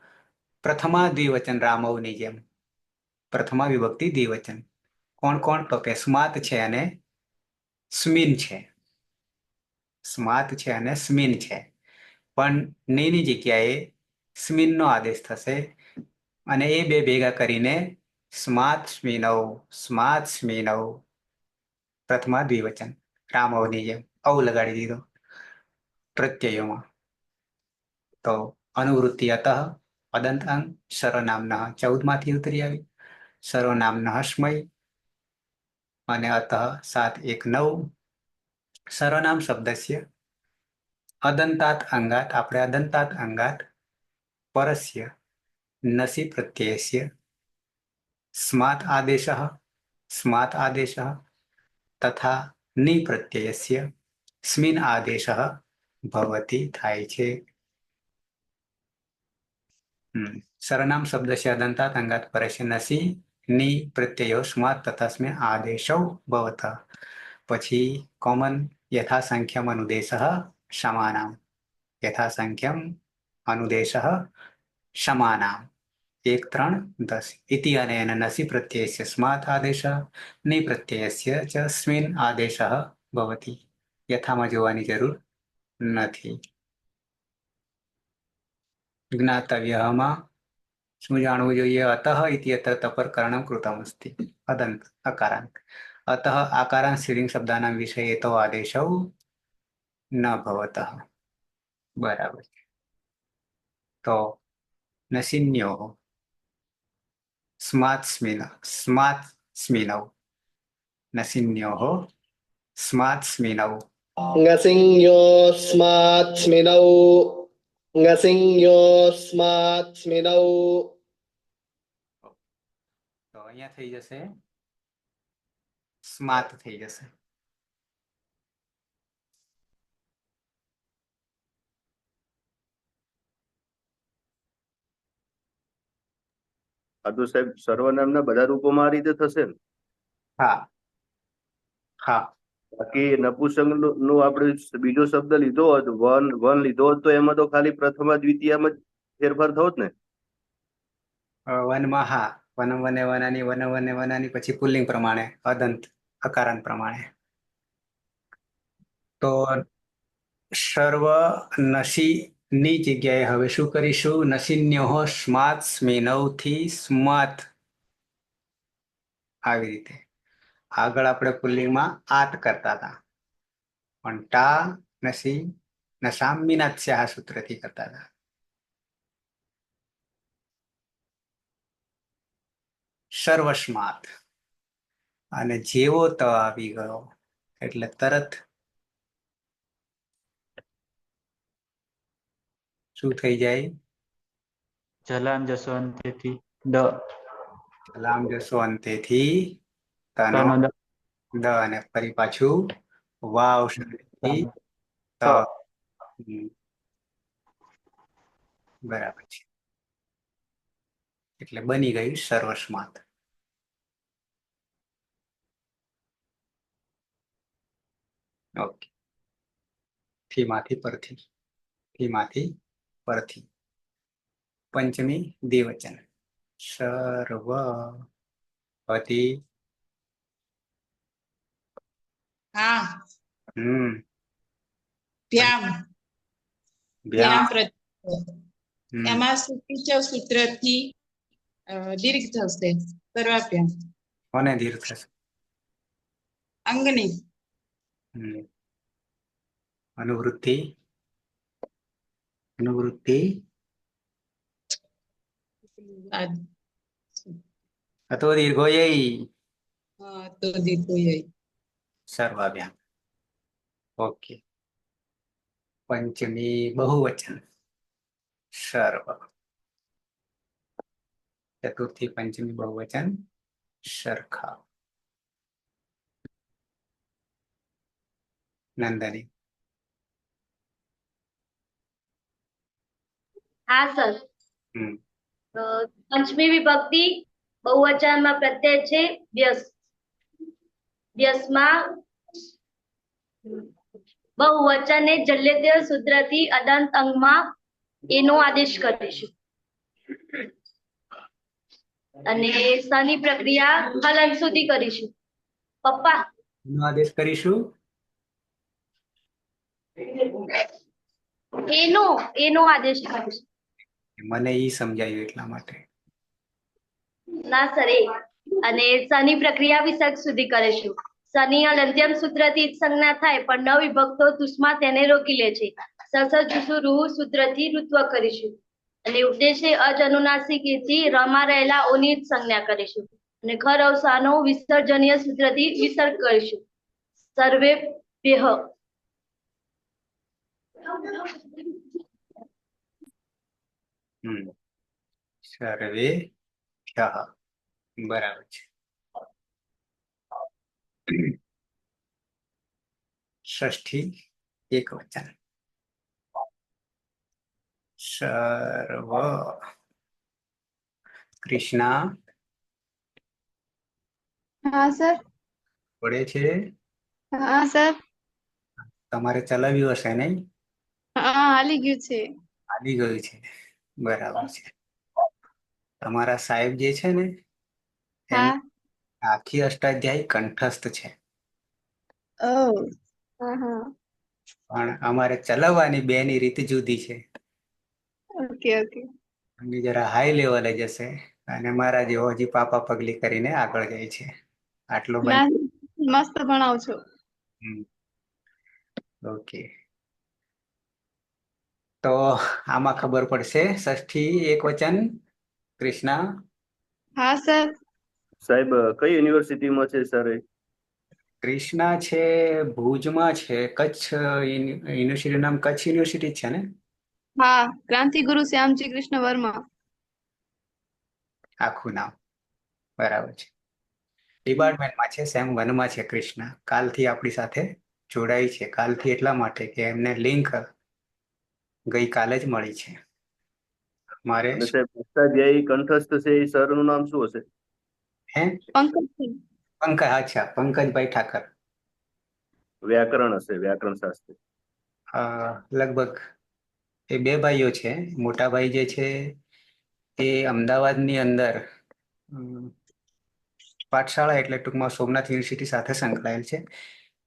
પ્રથમા દ્વિવચન રામવની જેમ. પ્રથમા વિભક્તિ દ્વિવચન. કોણ કોણ? તો કે સ્માત છે અને સ્મિન છે. સ્માત છે અને સ્મિન છે. પણ ની જગ્યાએ સ્મિનનો આદેશ થશે અને એ બે ભેગા કરીને સ્માત સ્મિનવ, સ્માત સ્મિનવ. પ્રથમા દ્વિવચન રામવની જેમ અવ લગાડી દીધો પ્રત્યયોમાં. તો અનુવૃત્તિ અતઃ અદંત અંગ સર્વનામનઃ 14 માંથી ઉતરી આવી. સર્વનામનઃ સ્મય અને અતઃ 7 1 9. સર્વનામ શબ્દસ્ય અદંતાત અંગાત. આપણે અદંતાત અંગાત પરસ્ય નસી પ્રત્યયસ્ય સ્માત આદેશઃ, સ્માત આદેશઃ તથા ની પ્રત્યયસ્ય સ્મિન આદેશઃ ભવતિ થાય છે. સર્વનામ શબ્દસ્ય અદંતાત અંગાત પરસ્ય નસી ની પ્રત્યયો સ્માત તથા સ્મિન આદેશૌ ભવતઃ. પછી કોમન યથાસંખ્યમ અનુદેશઃ સમાનામ. યથાસંખ્યમ અનુદેશઃ સમાનામ 1 3 10. ઇતિ અનેન નસી પ્રત્યયસ્ય સ્માત આદેશઃ ની પ્રત્યયસ્ય ચ સ્મિન આદેશઃ ભવતિ. યથામાં જોવાની જરૂર નથી. જ્ઞાતવ્યમાં શું જાણવું જોઈએ? અતઃ ઇત્યત્ર તપર કર્ણમ કૃતમ અસ્તિ. અદંત અકારાંત. અતઃ આકારાંત સ્ત્રીલિંગ શબ્દાનામ વિષયે તો આદેશૌ ન ભવતઃ. બરાબર. તો નસિન્યો સ્માત સ્મિનવ. નસિન્યો સ્માત સ્મિનવ. ngasinyosmatsminau ngasinyosmatsminau. તો અહીંયા થઈ જશે સ્માત થઈ જશે. આ તો સાહેબ સર્વનામના બધા રૂપોમાં આ રીતે થશે ને? હા હા. બાકી નપુંસક નું આપણે બીજો શબ્દ લીધો હોત, વન લીધો હોત, તો એમાં તો ખાલી પ્રથમા દ્વિતીયામાં જ ફેરફાર થયો ને? વનમાં હા. વનમ વને વનાની, વન વને વનાની, પછી પુલ્લિંગ પ્રમાણે અદંત અકારાંત પ્રમાણે. તો સર્વ નસી ની જગ્યાએ હવે શું કરીશું? નસીન્યો સ્માત સ્મિનવ થી સ્માત. આવી રીતે. આગળ આપણે પુલ્લિંગમાં આત કરતા હતા, પણ ટા નસી નસામ્મિનાત્સ્યાહ સૂત્રથી કરતા હતા. સર્વસ્માત. અને જેવો ત આવી ગયો એટલે તરત શું થઈ જાય? જલામ જસો અંતેથી દ. સલામ જશો અંતેથી તનો તનો દ. દ અને ફરી પાછું વાવ શબ્દથી ત. હમ. બરાબર છે. એટલે બની ગયું સર્વસ્માત. ઓકે. થીમાંથી પરથી, થીમાંથી પરથી. પંચમી દ્વિવચન. સર્વ અતિ. હા ભ્યામ ભ્યામ. પ્રત્યય એમાં સુપીચવ સૂત્રથી દીર્ઘ થશે સર્વાભ્યામ. કોને દીર્ઘ થશે? અંગની અનુવૃત્તિ. અનુવૃત્તિ અતો દીર્ઘો તો દીર્ઘ સર્વાભ્યામ. ઓકે. પંચમી બહુવચન સર્વ. ચતુર્થી પંચમી બહુવચન સરખા. નંદની. હા સર. પંચમી વિભક્તિ બહુવચનમાં પ્રત્યય છે વ્યસ. વ્યસમાં બહુવચન એ જલ્યતે સૂત્રથી અદંત અંગમાં એનો આદેશ કરીશું. અને સની પ્રક્રિયા હલન સુધી કરીશું. પપ્પા એનો આદેશ કરીશું. એનો આદેશ કરીશું. મને ઈ સમજાયું એટલા માટે. ના સર એ. અને સની પ્રક્રિયા વિસર્ગ સુધી કરીશું. સની અલંત્યમ સૂત્રથી સંજ્ઞા થાય પણ ન વિભક્તો તુષ્મા તેને રોકી લે છે. સસ જુસુ રૂહ સૂત્રથી ઋત્વ કરીશું. અને ઉપદેશે અજ અનુનાસિકથી રમાં રહેલા ઓની સંજ્ઞા કરીશું. અને ખર અવસાનો વિસર્જનીય સૂત્રથી વિસર્ગ કરીશું. સર્વે પેહ. સર્વે બરાબર છે. ષષ્ઠી એક વચન સર્વ. કૃષ્ણા હા સર. પડે છે. હા સર. તમારે ચલાવ્યું હશે નહીં? હા હાલી ગયું છે. આવી ગયું છે. બરાબર છે. તમારા સાહેબ જે છે ને હા. આખી અષ્ટાધ્યાયી કંઠસ્થ છે. પણ અમારે ચલાવવાની બેની રીત જુદી છે. Okay okay. અને જરા હાઈ લેવલે જશે અને મારા જેવો હજી પાપા પગલી કરીને આગળ જાય છે. આટલો ના મસ્ત ભણાવ છો. ઓકે. તો આમાં ખબર પડશે. ષષ્ઠી એક વચન કૃષ્ણા. હા સર. સાહેબ કઈ યુનિવર્સિટીમાં છે સર? કૃષ્ણા છે ભુજમાં છે. કચ્છ યુનિવર્સિટીનું નામ કચ્છ યુનિવર્સિટી છે ને? હા ક્રાંતિગુરુ શ્યામજી કૃષ્ણ વર્મા. આખું નામ બરાબર છે. ડિપાર્ટમેન્ટમાં છે. સેમ 1 માં છે કૃષ્ણા. કાલથી આપણી સાથે જોડાઈ છે. કાલથી એટલા માટે કે એમને લિંક ગઈકાલે જ મળી છે. મારે અને સાહેબ અષ્ટાધ્યાયી કંઠસ્થ છે એ સર નું નામ શું હશે? હે પંકજ. અચ્છા પંકજભાઈ ઠાકર. વ્યાકરણ હશે, વ્યાકરણ શાસ્ત્ર. લગભગ એ બે ભાઈઓ છે. મોટા ભાઈ જે છે એ અમદાવાદની અંદર પાઠશાળા એટલે ટૂંકમાં સોમનાથ યુનિવર્સિટી સાથે સંકળાયેલ છે.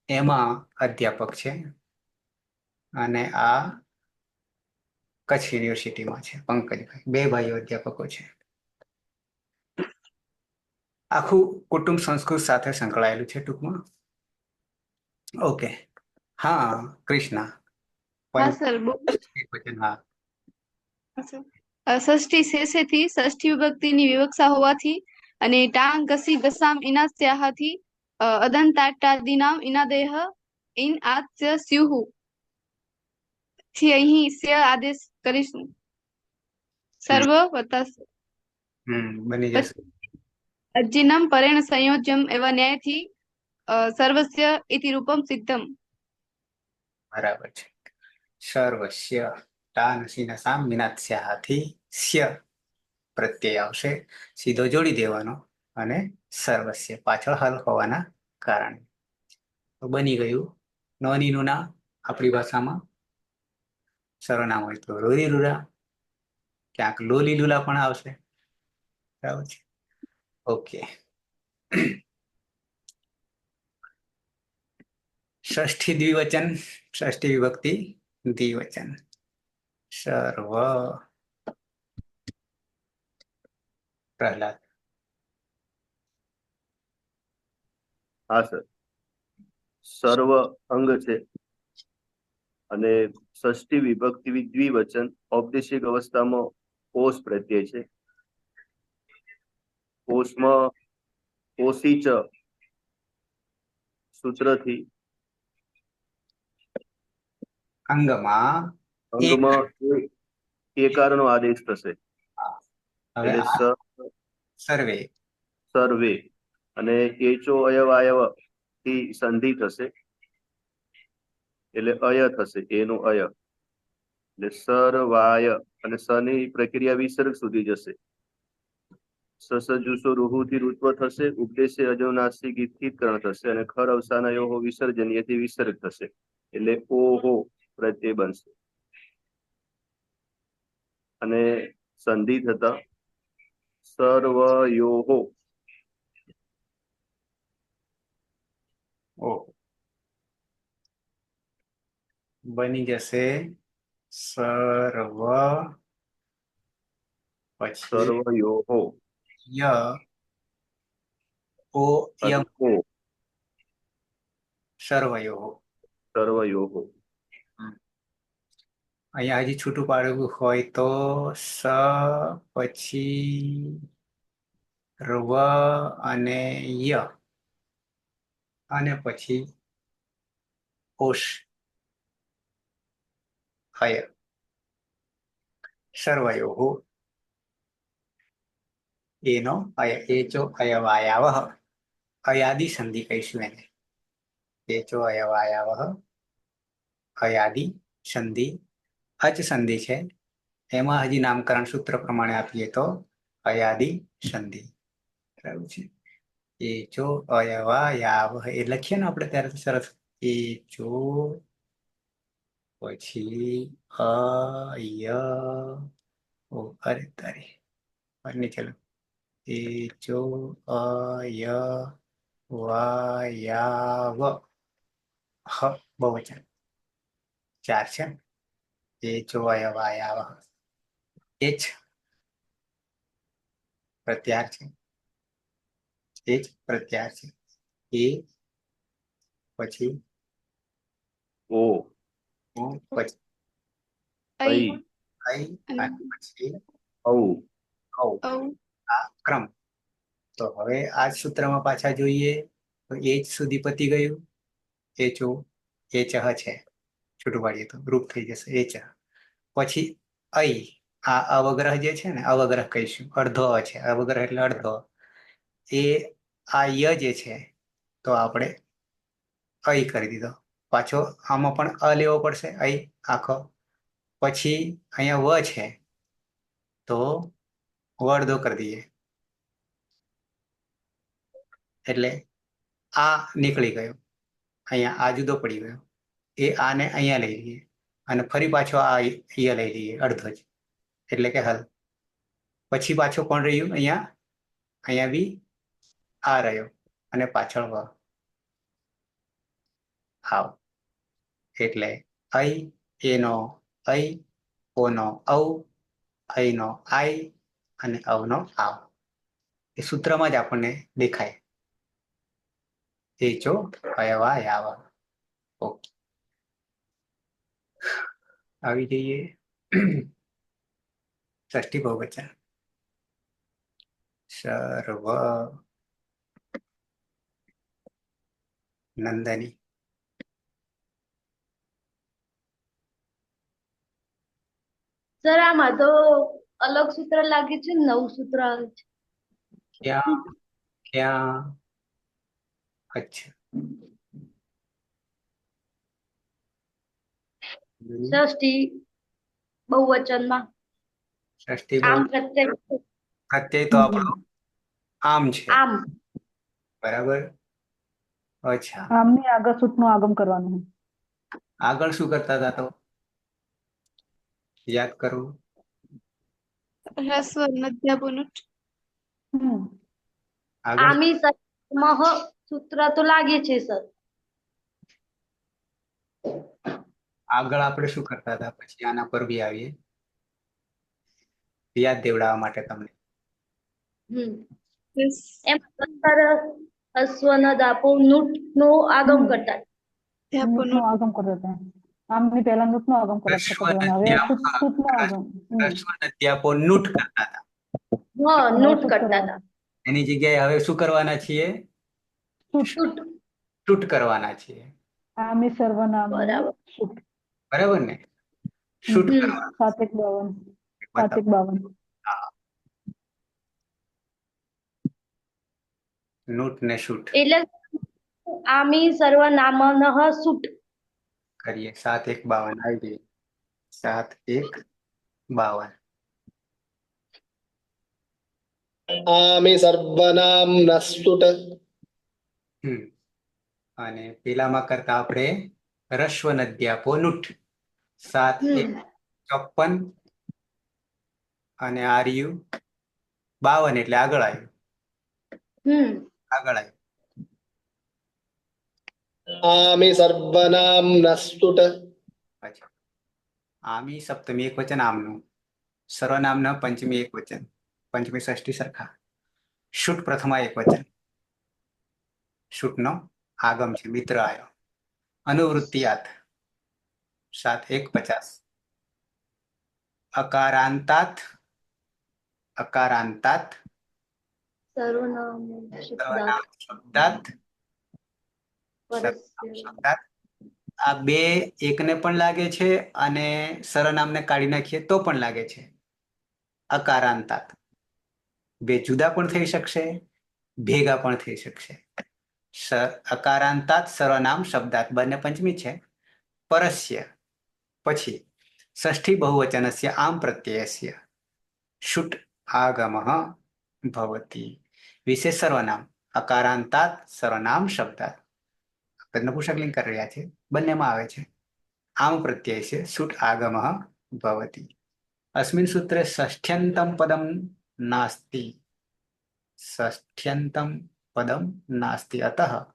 એમાં અધ્યાપક છે. અને આ કચ્છ યુનિવર્સિટીમાં છે પંકજભાઈ. બે ભાઈઓ અધ્યાપકો છે. આખું કુટુંબ સંસ્કૃત સાથે સંકળાયેલું છે ટૂંકમાં. ઓકે. હા કૃષ્ણા. હા સર. હા. ષષ્ઠી શેષેથી ષષ્ઠી વિભક્તિની વિવક્ષા હોવાથી અને ટાંગ ઘસી ઘસામ ઇનાસ્યાહાથી અદંતાટાદિનામ ઇનાદેહ ઇન આત્ય સ્યુહુ થી અહીં સ્ય આદેશ કરીશું. સર્વ વત્તા બની જશે. અજ્જિનમ પરેણ સંયોજ્યમ એવા ન્યાયથી સર્વસ્ય ઇતિ રૂપમ સિદ્ધમ. બરાબર છે. સર્વસ્ય ટાન સીના સામ વિનાત્સ્યાથી સ્ય પ્રત્યય આવશે, સીધો જોડી દેવાનો અને સર્વસ્ય પાછળ હલ હોવાના કારણે તો બની ગયું નોની નુના આપણી ભાષામાં સર્વનામ હોય તો રોરી રૂરા, ક્યાંક લોલી લુલા પણ આવશે. બરાબર છે. ઓકે. ષષ્ઠી દ્વિવચન, ષષ્ઠી વિભક્તિ દ્વિવચન. સર્વ. પ્રહલાદ. હા સર, સર્વ અંગ છે અને ષષ્ઠી વિભક્તિ દ્વિવચન ઔપદેશિક અવસ્થામાં કોષ પ્રત્યય છે. કોષમાં કોશી ચ સૂત્રથી અંગમાં અંગમાં એકારનો આદેશ થશે. હવે એટલે સર્વે સર્વે અને એચો અયવાયવ થી સંધિ થશે એટલે અય થશે, એનું અય એટલે સર્વાય અને સની પ્રક્રિયા વિસર્ગ સુધી જશે. સસજુસો રૂહુથી રૂત્વ થશે, ઉપદેશે અજવનાસિક ઈથિકરણ થશે અને ખર અવસાના યોહો વિસર્જનીયથી વિસર્ગ થશે એટલે ઓહો પ્રત્યય બનશે. અને સંધિ થતા સર્વયોહો બની જશે સર્વ, પછી સર્વયોહો ય ઓ યમ ઓ સર્વયોહો. સર્વયોહો. અહીંયા હજી છૂટું પાડવું હોય તો સ પછી રવ અને ય અને પછી ઓશ હય સર્વયોહો. એનો એચો અયવાયાવહ અયાદિ સંધિ કહીશું એને. એચો અયવાયાવહ અયાદિ સંધિ અચ સંધિ છે, એમાં હજી નામકરણ સૂત્ર પ્રમાણે આપીએ તો અયાદિ સંધિ. બરાબર છે. એચો અયવાયાવહ એ લખીએ ને આપણે ત્યારે તો સરસ. એચો પછી અય ઓ અરે તારી નીચે એચો અય વાયાવ હ બહુવચન 4 છે. એચો અયવાયાવ એચ પ્રત્યાર છે, એચ પ્રત્યાર છે. એ પછી ઓ પછી ऐ અને પછી ઔ આ ક્રમ. તો હવે આ સૂત્રમાં પાછા જોઈએ તો એચ સુધી પતી ગયું. એચો એચહ છે, છૂટું પાડીએ તો રૂપ થઈ જશે એચહ. પછી આ અવગ્રહ જે છે ને, અવગ્રહ કહીશું, અડધો છે, અવગ્રહ એટલે અડધો. એ આ ય જે છે તો આપણે અય કરી દીધો. પાછો આમાં પણ અ લેવો પડશે, અય આખો. પછી અહીંયા વ છે તો વ અડધો કરી દઈએ એટલે આ નીકળી ગયો. અહીંયા આ જુદો પડી ગયો. એ આને અહીંયા લઈ લઈએ અને ફરી પાછો આ ય લઈ લઈએ અડધો જ, એટલે કે હલ. પછી પાછો કોણ રહ્યું અહીંયા બી આ રહ્યો અને પાછળ વ આવ. એટલે અય એનો અય, ઓનો ઔ, અયનો આય અને અવનો આવ. એ સૂત્રમાં જ આપણને દેખાય. એચો અયવાયાવ. ઓકે. આવી જઈએ ષષ્ઠી બહુવચન. સર્વ નંદની. સર આમાં તો અલગ સૂત્ર લાગે છે, નવું સૂત્ર આવે છે. ક્યાં ક્યાં અચ્છા ષષ્ઠી બહુવચનમાં ષષ્ઠી આમ બહુ પ્રત્યય પ્રત્યય તો આપણો આમ છે, આમ બરાબર. અચ્છા, આમની આગળ સૂટનું આગમ કરવાનું. આગળ શું કરતા હતા તો યાદ કરો. હ્રસ્વ મધ્યપુનુટ. હમ આગળ આમી મહ સૂત્ર તો લાગે છે સર. આગળ આપણે શું કરતા હતા, પછી આના પર બી આવીએ યાદ દેવડાવવા માટે તમને. એમ સર અશ્વન દાપો નૂટ નો આગમ કરતા. નૂટનું આગમ કરતા હતા. આમની પહેલા નૂટનું આગમ કરતા હતા. હવે સૂટનું આગમ. રસ્વ નદ્યાપો નૂટ કરતા હતા. હા નૂટ કરતા હતા. એની જગ્યાએ હવે શું કરવાના છીએ? સૂટ. શૂટ કરવાના છીએ, આમી સર્વનામ બરાબર. સૂટ. બરાબર ને? શૂટ કરવાના. 7-1-52. 7-1-52. હા, નૂટ ને શૂટ એટલે આમી સર્વનામનઃ સૂટ. કરીએ. 7-1-52 આવી ગઈ. 7-1-52. आमि सर्वनाम्नस्तुट् અને પેલામાં કરતા આપણે રસ્વ નદ્યાપો નૂટ. 7-1-54 અને આર્યુ 52 એટલે આગળ આવ્યું. આગળ આવ્યું. आमि सर्वनाम्नस्तुट् અચ્છા, આમી સપ્તમી એક વચન આમનું, સર્વનામ ન પંચમી એક વચન, પંચમી ષષ્ઠી સરખા. શુટ પ્રથમા એક વચન. શુટ નો આગમ છે, મિત્ર આવ્યો. અનુવૃત્તિયાત 7-1-50. અકારાંતાત, અકારાંતાત સર્વનામ સર્વનામ શબ્દાત, સર્વનામ શબ્દાત. આ બે એકને પણ લાગે છે અને સર્વનામને કાઢી નાખીએ તો પણ લાગે છે. અકારાંતાત બે જુદા પણ થઈ શકશે, ભેગા પણ થઈ શકશે. અકારાંતાત સર્વનામ શબ્દાત બંને પંચમી છે. પરસ્ય પછી ષષ્ઠી બહુવચનસ્ય આમ પ્રત્યયસ્ય શુટ આગમઃ ભવતી. વિશેષ સર્વનામ અકારાંતાત સર્વનામ શબ્દાત. નપુંસકલિંગ કરી રહ્યા છે, બંનેમાં આવે છે. આમ પ્રત્યય છે શુટ આગમઃ ભવતી. अस्मिन् सूत्रे षष्ठ्यन्तं पदं नास्ति. षष्ठ्यन्तं पदं नास्ति, अतः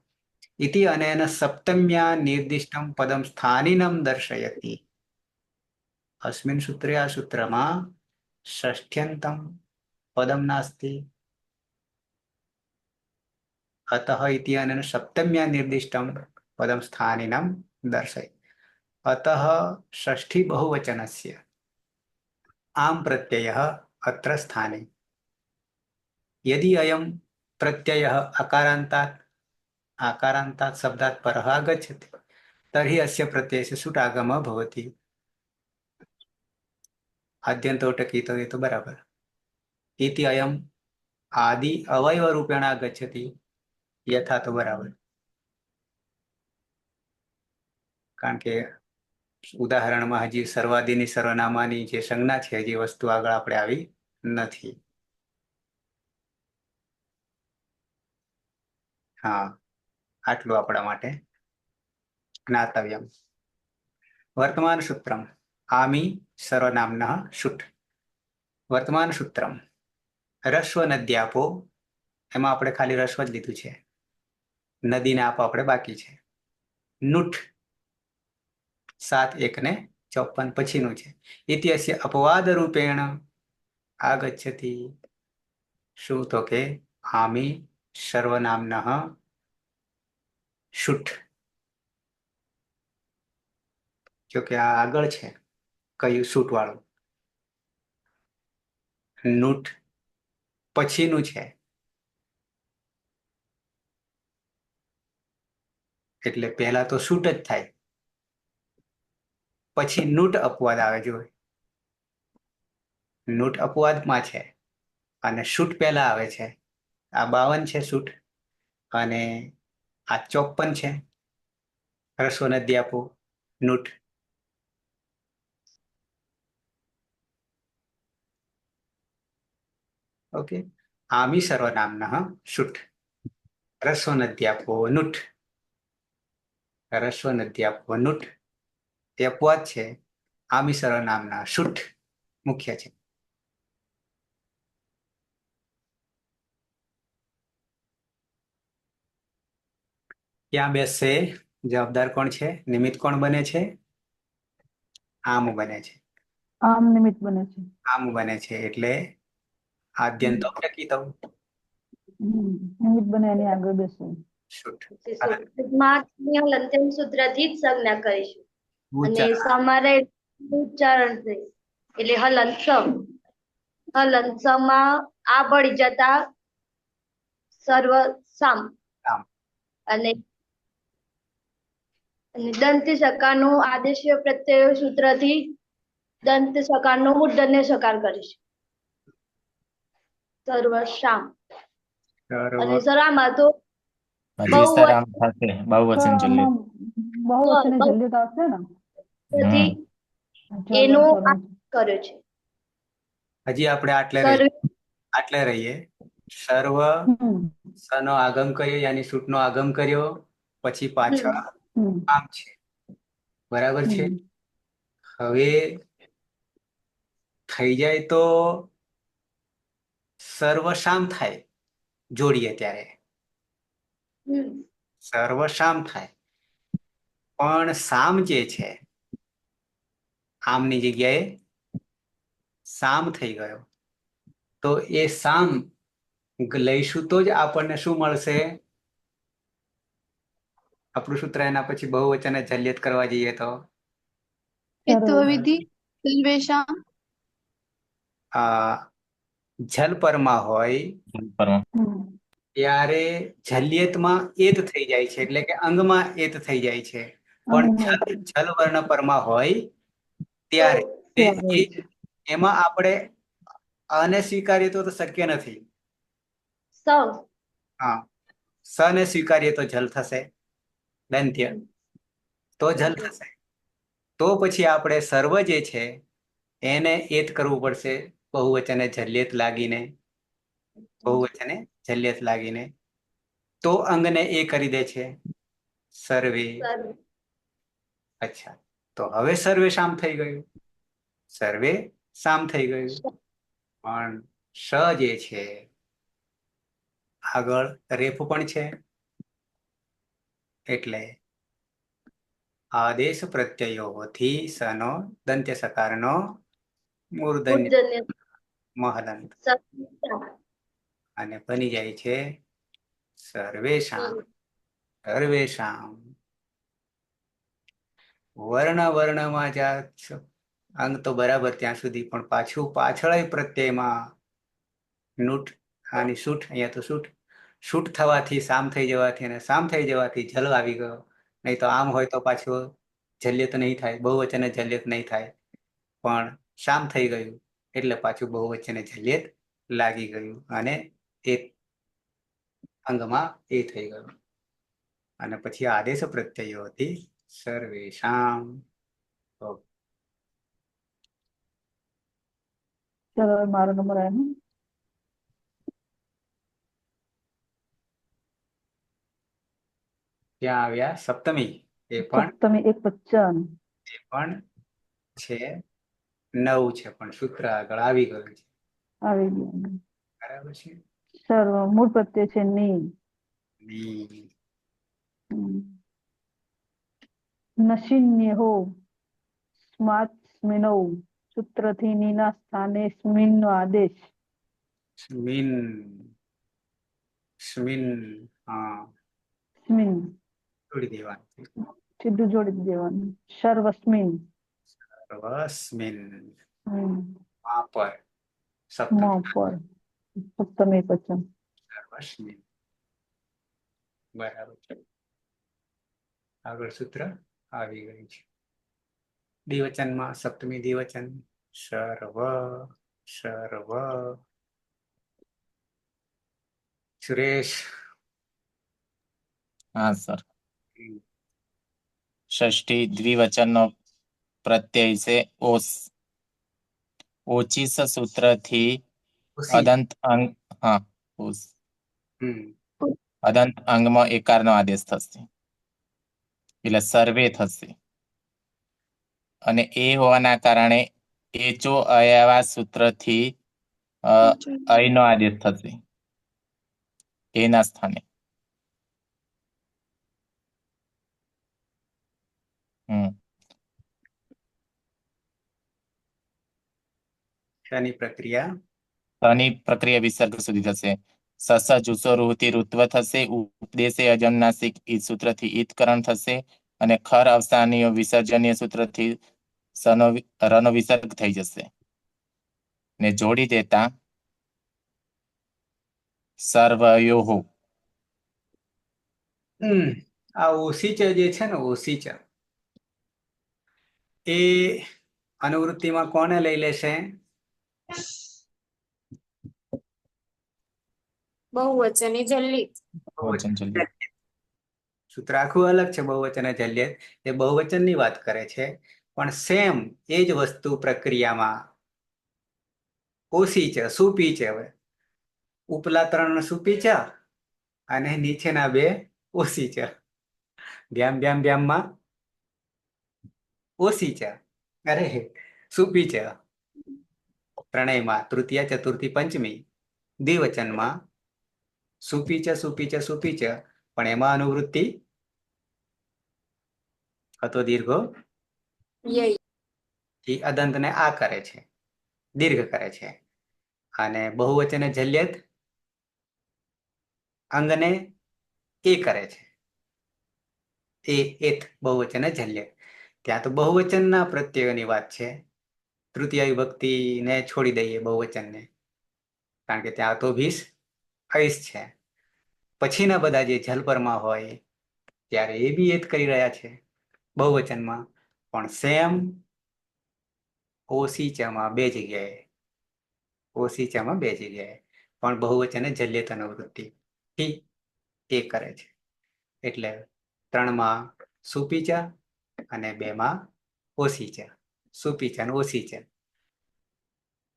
इति अनेन सप्तम्या निर्दिष्टं पदं स्थानिनं दर्शयति. अस्मिन् सूत्रे आ सूत्रमा षष्ठ्यन्तं पदं नास्ति, अतः इति अनेन सप्तम्या निर्दिष्टं पदं स्थानिनं दर्शयति. अतः षष्ठी बहुवचनस्य आम प्रत्ययः अत्र स्थाने. यदि अयं प्रत्ययः आकारान्तात् शब्दात् परः आगच्छति तर्हि अस्य प्रत्ययस्य सुट् आगमः भवति. आद्यन्तोटकी तो ये तो बराबर. इति अयम् आदि अवयवरूपेण आगच्छति, यथा तो बराबर. કારણ કે ઉદાહરણમાં હજી સર્વાદિની સર્વનામાની જે સંજ્ઞા છે હજી વસ્તુ આગળ આપણે આવી નથી. હા, આટલું આપણા માટે જ્ઞાતવ્યમ. વર્તમાન સૂત્રમ આમી સર્વનામ્નઃ શુટ. વર્તમાન સૂત્રમ રસ્વ નદ્યાપો, એમાં આપણે ખાલી રસ્વ જ લીધું છે, નદીને આપો આપણે બાકી છે. નૂઠ 7-1-54 પછીનું છે. ઇતિ અસ્ય અપવાદ રૂપેણ આગચ્છતિ. શું તો કે આમી સર્વનામ્નઃ શુટ. જો કે આ આગળ છે કયું શુટ વાળું, નૂઠ પછીનું છે એટલે પહેલા તો શુટ જ થાય, પછી નૂટ અપવાદ આવે. જો નૂટ અપવાદમાં છે અને શુટ પહેલા આવે છે. આ 52 છે શુટ અને આ 54 છે રસ્વ નદ્યાપો નૂટ. ઓકે. આમી સર્વનામનઃ શુઠ રસ્વ નદ્યાપો નુઠ. રસ્વ નદ્યાપો નુઠ એ અપવાદ છે. આમી સર્વનામના શુઠ મુખ્ય છે. ક્યાં બેસશે? જવાબદાર કોણ છે? નિમિત્ત કોણ બને છે? આમ બને છે. આમ નિમિત્ત બને છે. આમ બને છે એટલે આદ્યંતો પ્રકિતૌ નિમિત્ત બને એની આગળ બેસવું. શુઠ. ટૂંકમાં અંત્યમ સૂત્રથી જ સંજ્ઞા કરીશું અને ઉચ્ચારણ. સમારે ઉચ્ચારણ થઈ એટલે હલંતમ. હલંતમાં આ ભળી જતા સર્વ સામ સામ. અને દંતી સકારનું આદેશીય પ્રત્યય સૂત્રથી દંત સકારનો મૂર્ધન્ય સકાર કરીશું. સર્વ શામ. સર્વ અને સરામાં તો હજી સર આમ થશે બહુવચન જલ્દી. બહુવચને જલ્યત આવશે ને. થી એનો આ કર્યો છે. હજી આપણે આટલે સર્વે આટલે રહીએ. સર્વ સનો આગમ કર્યો યાની સૂટનો આગમ કર્યો પછી પાછળ આમ છે. બરાબર છે. હવે થઈ જાય તો સર્વ શામ થાય જોડીએ ત્યારે સર્વ શામ થાય. પણ સામ જે છે આમની જગ્યાએ સામ થઈ ગયો તો એ સામ લઈશું તો જ આપણને શું મળશે? આપણું સૂત્ર એના પછી બહુવચને જલ્યત કરવા જઈએ તો હેત્વવિધિ સર્વેષામ જલ પરમાં હોય ત્યારે જલ્યતમાં એત થઈ જાય છે એટલે કે અંગમાં એત થઈ જાય છે. પણ જલ વર્ણ પરમાં હોય ત્યારે એમાં આપણે અને સ્વીકારીએ તો શક્ય નથી. હા, સને સ્વીકારીએ તો જલ થશે. દંત્ય તો જલ થશે. તો પછી આપણે સર્વ જે છે એને એત કરવું પડશે બહુવચને જલ્યત લાગીને. બહુવચને જલ્યત લાગીને તો અંગને એ કરી દે છે સર્વે. અચ્છા, તો હવે સર્વે શામ થઈ ગયું. સર્વે શામ થઈ ગયું. પણ સ જે છે આગળ રેફ પણ છે એટલે આદેશ પ્રત્યયોથી સનો દંત્ય સકારનો મૂર્ધન્ય મહદંત અને બની જાય છે સર્વેશામ. સર્વેશામ વર્ણમાં જ્યાં અંગ તો બરાબર ત્યાં સુધી પણ પાછળ પ્રત્યયમાં નૂઠ આની સૂઠ અહીંયા તો સૂઠ થવાથી સામ થઈ જવાથી અને સામ થઈ જવાથી જલ આવી ગયો. નહીં તો આમ હોય તો પાછું જલ્યત નહીં થાય, બહુવચને જલ્યત નહીં થાય. પણ શામ થઈ ગયું એટલે પાછું બહુવચને જલ્યત લાગી ગયું અને એ અંગમાં એ થઈ ગયું અને પછી આદેશ પ્રત્યયોથી સર્વેશામ. ચલો મારો નંબર આવ્યો. ત્યાં આવ્યા સપ્તમી. એ પણ સપ્તમી એક વચન એ પણ છે 9 છે પણ સૂત્ર આગળ આવી ગયું છે. આવી ગયું. બરાબર છે. સર્વ મૂળ પ્રત્યય છે ની. નશિન્યહો સ્માત સ્મિનૌ સૂત્રથી નીના સ્થાને સ્મિનનો આદેશ. સ્મિન સ્મિન હા સ્મિન જોડી દેવાનું. સીધું જોડી દેવાનું. સર્વસ્મિન સર્વસ્મિન પર સપ્તમી વચન. સર્વસ્મિન બરાબર છે. આગળ સૂત્ર આવી ગયું છે. દ્વિવચનમાં સપ્તમી દ્વિવચન સર્વ સર્વ. સુરેશ. હા સર. ષષ્ઠી દ્વિવચનનો પ્રત્યય છે ઓસ. ઓચિસ સૂત્રથી ઓસી. અદંત અંગ હા હમ અદંત અંગમાં એકારનો આદેશ થશે એટલે સર્વે થશે અને એ હોવાના કારણે એચો અયવા સૂત્રથી અયનો આદેશ થશે એના સ્થાને. હમ શાની પ્રક્રિયા? ની પ્રક્રિયા વિસર્ગ સુધી થશે. સસ જુસો રૂહથી ઋત્વ થશે. ઉપદેશે અજમનાસિક ઈ સૂત્રથી ઈતકરણ થશે અને ખર અવસાનીય વિસર્જનીય સૂત્રથી રનો વિસર્ગ થઈ જશે ને જોડી દેતા સર્વયોહો. આ ઓસીચર જે છે ને ઓસીચર એ અનુવૃત્તિમાં કોને લઈ લેશે? બહુવચન એ જલ્દી. વચન ચલ્ય. સૂત્ર આખું અલગ છે બહુવચન જલ્ય. એ બહુવચનની વાત કરે છે પણ સેમ એ જ વસ્તુ પ્રક્રિયામાં ઓસી છે સુપી છે. હવે ઉપલા 3 સુપી છે અને નીચેના 2 ઓસી છે. વ્યામમાં ઓસી છે અરે સુપી છે. ત્રણેયમાં તૃતીય ચતુર્થી પંચમી દ્વિવચનમાં સુપી છે પણ એમાં અનુવૃત્તિ હતો દીર્ઘો યય. એ અદંતને આ કરે છે દીર્ઘ કરે છે અને બહુવચન જલ્યત અંગને એ કરે છે એત બહુવચન જલ્યત. ત્યાં તો બહુવચનના પ્રત્યયોની વાત છે. તૃતીય વિભક્તિને છોડી દઈએ બહુવચનને કારણ કે ત્યાં તો ભીસ હૈસ છે. પછીના બધા જે જલપરમાં હોય ત્યારે એ બી એત કરી રહ્યા છે બહુવચનમાં પણ સેમ ઓસીચામાં 2 જગ્યાએ પણ બહુવચન જલ્યત અનુવૃત્તિ એ કરે છે. એટલે 3માં સુપીચા અને 2માં ઓસીચા. સુપીચા અને ઓસીચા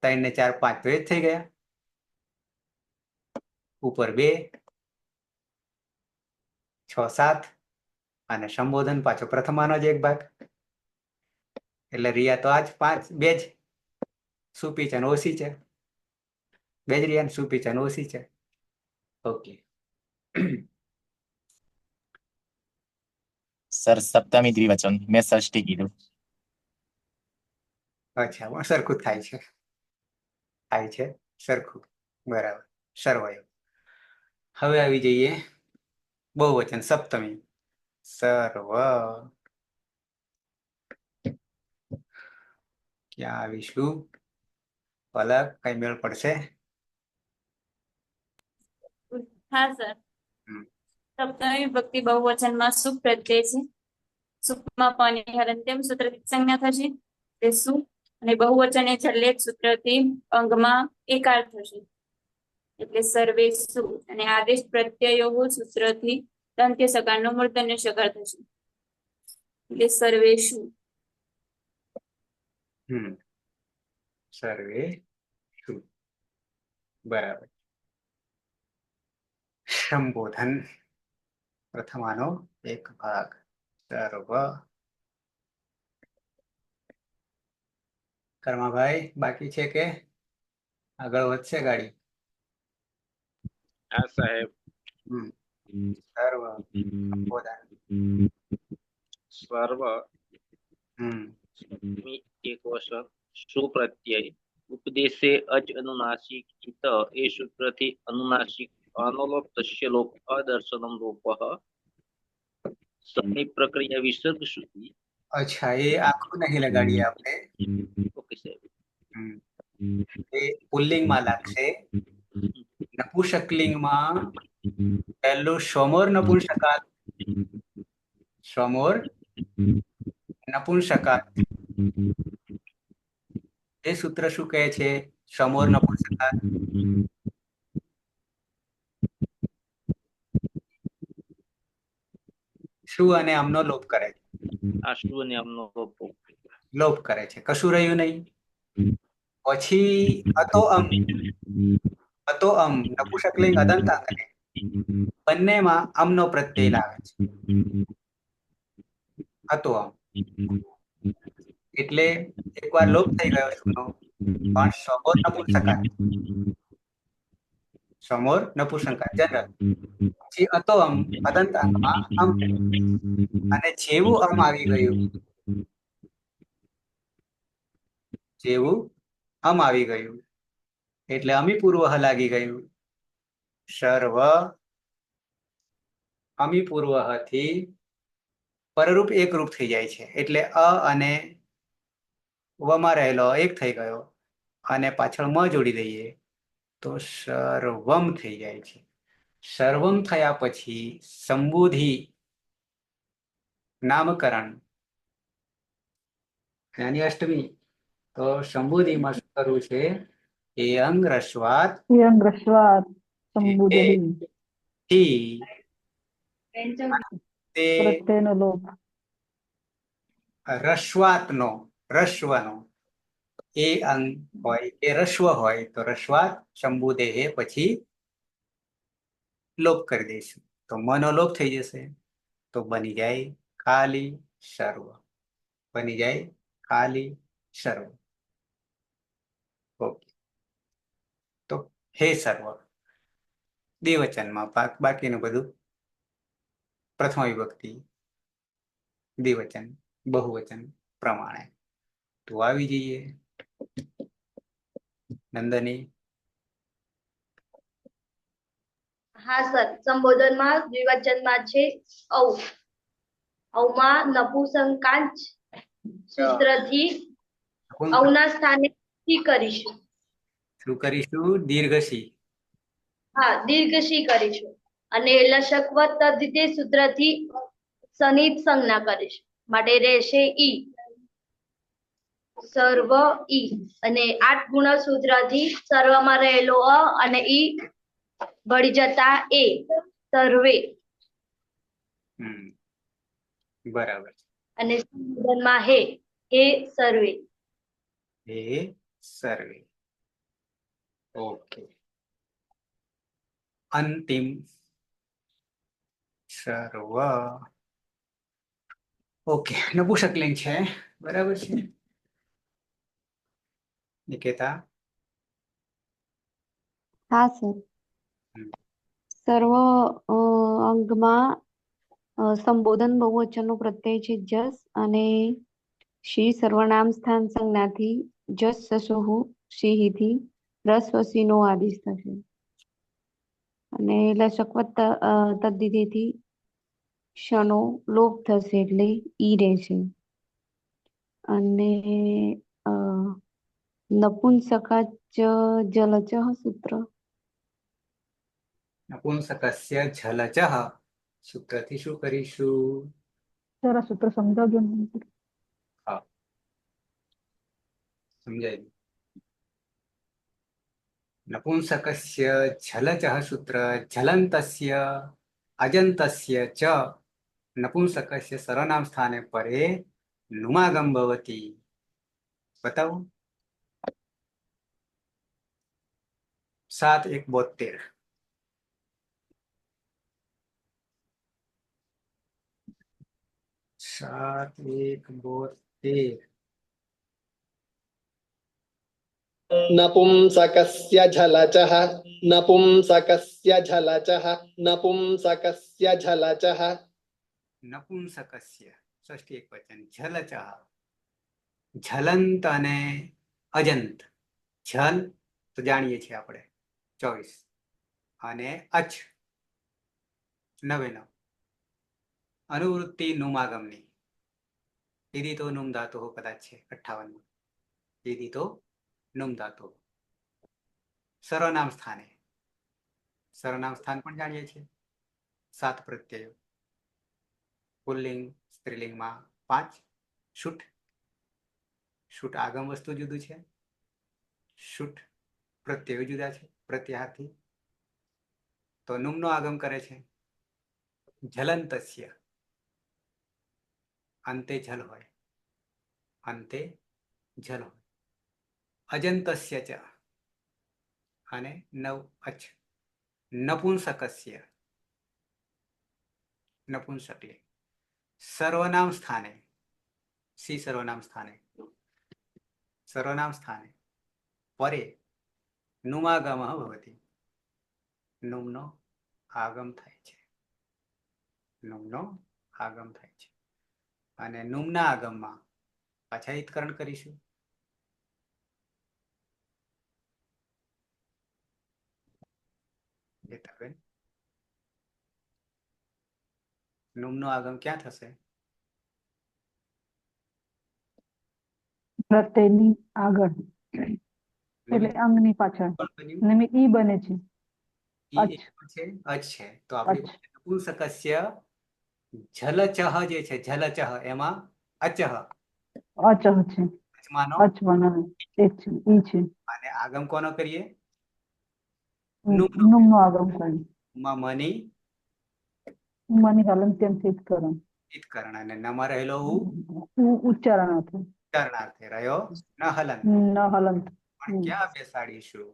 3 ને 4 5 તો એ જ થઈ ગયા. ઉપર 2 6 7 અને સંબોધન પાછો પ્રથમાનો જ એક ભાગ એટલે રિયા તો આજ 2 જ સુપીચા અને ઓસીચા 2 જ રિયા સુપીચા અને ઓસીચા. ઓકે. સર સપ્તમી દ્વિવચન મેં ષષ્ઠી કીધું. અચ્છા પણ સરખું થાય છે સરખું બરાબર. સર્વયો. હવે આવી જઈએ બહુવચન સપ્તમી. સર્વ. ક્યાં આવીશું? પલક કઈ મેળ પડશે? હા સર. હમ. સપ્તમી વિભક્તિ બહુવચનમાં સુપ પ્રત્યય છે. સુપમાં પની હલંત્યમ સૂત્રથી સંજ્ઞા થશે તે સુ અને બહુવચન એ જલ્યત સૂત્રથી અંગમાં એકાર થશે એટલે સર્વે સુ અને આદેશ પ્રત્યયો સૂત્રથી દંત્ય સકારનો મૂર્ધન્ય સકાર થશે એટલે સર્વેષુ. સર્વે શું બરાબર. સંબોધન પ્રથમાનો એક ભાગ સર્વ. કર્માભાઈ બાકી છે કે આગળ વધશે ગાડી? હા સાહેબ. સર્વ સંબોધન. સર્વ એક વચન સુપ્રત્યય ઉપદેશે અજ અનુનાસિક હિત એ સૂત્રથી અનુનાસિક અનલોપ તસ્ય લોપ અદર્શનમ લોપ સની પ્રક્રિયા વિસર્ગ સુધી. અચ્છા એ આખું નહીં લગાડીએ આપણે. ઓકે સાહેબ. એ પુલ્લિંગમાં લાગશે. નપુંસકલિંગમાં પહેલું સમોર નપુંસકાલ એ સૂત્ર શું કહે છે? સમોર નપુંસકાલ શું અને આમનો લોપ કરે છે. આ શું અને આમનો લોપ કરે છે. કશું રહ્યું નહીં. પછી અતો અમ નપુંસકલિંગ અદંતાંગ ને બંનેમાં અમનો પ્રત્યય લાવે છે. અતો અમ એટલે એકવાર લોપ થઈ ગયો શુંનો, પણ સમોર નપુંસકાત, સમોર નપુંસકાત જનરલ. પછી અતો અમ અદંતાંગમાં અમ છે. અને જેવું અમ આવી ગયું, જેવું અમ આવી ગયું એટલે અમી પૂર્વહ લાગી ગયું. સર્વ અમી પૂર્વહથી પરરૂપ એકરૂપ થઈ જાય છે. એટલે અ અને વમાં રહેલો એક થઈ ગયો અને પાછળ મ જોડી દઈએ તો સર્વમ થઈ જાય છે. સર્વમ થયા પછી સંબોધી નામકરણ એની અષ્ટમી. તો સંબોધીમાં શું કરવું છે? એ અંગ રસ્વાત યંગ રસ્વાત સંબુદહી થી તે પ્રત્યયનો લોપ. રસ્વાતનો, રસ્વનો એ અંગ હોય એ રસ્વ હોય તો રસ્વાત સંબુદેહે પછી લોપ કરી દઈશું તો મનો લોપ થઈ જશે. તો બની જાય ખાલી સર્વ. બની જાય ખાલી સર્વ. ઓકે. તો હે સર્વ દ્વિવચનમાં, બાકીનું બધું પ્રથમ વિભક્તિ દ્વિવચન બહુવચન પ્રમાણે. તો આવી જઈએ નંદની. હા સર, સંબોધનમાં દ્વિવચનમાં છે ઔ. ઔમાં નપુંસકાંચ સૂત્રથી ઔના સ્થાને સી કરીશું. શું કરીશું? દીર્ઘસી. હા, દીર્ઘશી કરીશું. અને લશકવ તદ્ધિતે સૂત્રથી સનિત સંજ્ઞા કરીશું. માટે રહેશે ઈ. સર્વ ઈ. અને 8 ગુણ સૂત્રથી સર્વમાં રહેલો અ અને ઈ ભળી જતા એ સર્વે. બરાબર. અને સંબોધનમાં હે સર્વે. હે સર્વે. ઓકે. અંતિમ સર્વ. ઓકે. નપુંસકલિંગ છે. બરાબર છે નિકેતા? હા સર. સર્વ અંગમાં સંબોધન બહુવચનનો પ્રત્યય છે જસ અને શ્રી સર્વનામ સ્થાન સંજ્ઞાથી જસ સસુહુ સિંહથી રસ્વસીનો આદેશ થશે. અને લશકવત તદ્ધિતિથી ક્ષણો લોપ થશે એટલે ઈ રહેશે. અને નપુંસકાચ જલચ સૂત્ર. નપુંસકસ્ય ઝલચઃ સૂત્રથી શું કરીશું? જરા સૂત્ર સમજાવજો ને. હા, સમજાય. નપુંસકસ્ય ઝલચઃ સૂત્ર ઝલંતસ્ય અજંતસ્ય ચ નપુંસકસ્ય સર્વનામ સ્થાને પરે નુમાગમ ભવતી. બતાવો. 7-1-72. सात एक 72. नपुंसकस्य झलचः नपुंसकस्य झलचः नपुंसकस्य झलचः નપુંસકસ્ય ષષ્ઠી એક વચન ઝલચઃ. ઝલંત અને અજંત. ઝલ તો જાણીએ છીએ આપણે 24 અને અચ 99 અનુવૃત્તિ નુમાગમની. ઈદી તો નુમ ધાતુ કદાચ છે 58. ઈદી તો નુમ ધાતુ સર્વનામ સ્થાને. સર્વનામ સ્થાન પણ જાણીએ છીએ 7 પ્રત્યયો. પુલ્લિંગ સ્ત્રીલિંગમાં 5. શુઠ. શુઠ આગમ વસ્તુ જુદું છે, શુઠ પ્રત્યય જુદા છે પ્રત્યાહારથી. તો નુમનો આગમ કરે છે. ઝલંતસ્ય અંતે ઝલ હોય, અંતે ઝલ હોય. અજંતસ્ય ચ અને નવ અચ નપુંસકસ્ય નપુંસકલિંગ સર્વનામ સ્થાને સી સર્વનામ સ્થાને પરે નુમાગમ ભવતી નુમનો આગમ થાય છે અને નુમના આગમમાં પાછા હિતકરણ કરીશું નુમનો આગમ ક્યાં થશે પ્રત્યયની આગળ એટલે અંગની પાછળ નિમિત્ત ઈ બને છે અચ અચ છે તો આપણી નપુંસકસ્ય ઝલચહ જે છે ઝલચહ એમાં અચહ અચહ છે અચમાનો અચ બનાવે એક છે ઈ છે અને આગમ કોનો કરીએ નુમનો આગમ કરી મની મની હલંત્યમ હિતકરણ હિતકરણ અને નમાં રહેલો ઉચ્ચારણાર્થ ઉચ્ચારણાર્થે રહ્યો ન હલન ન હલંત પણ ક્યાં બેસાડીશું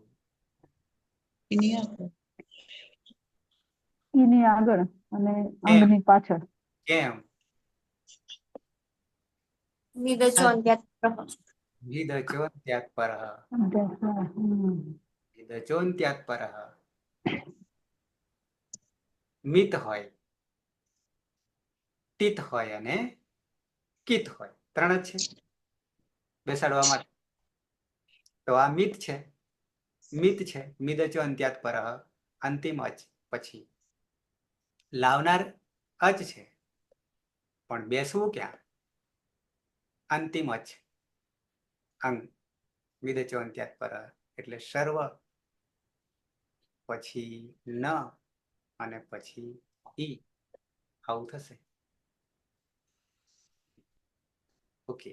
ઈની આગળ અને અંગની પાછળ કેમ વિદચોન્ત્યાત્ પરઃ વિદચોન્ત્યાત્ પરઃ મિત હોય તિત હોય અને કિત હોય ત્રણ જ છે બેસાડવા માટે તો આ મિત છે મિદચો અંત્યાત પરઃ અંતિમ અચ પછી લાવનાર અચ છે પણ બેસવું ક્યાં અંતિમ અચ અંગ મિદચો અંત્યાત પરઃ એટલે સર્વ પછી ન અને પછી ઈ આવું થશે ઓકે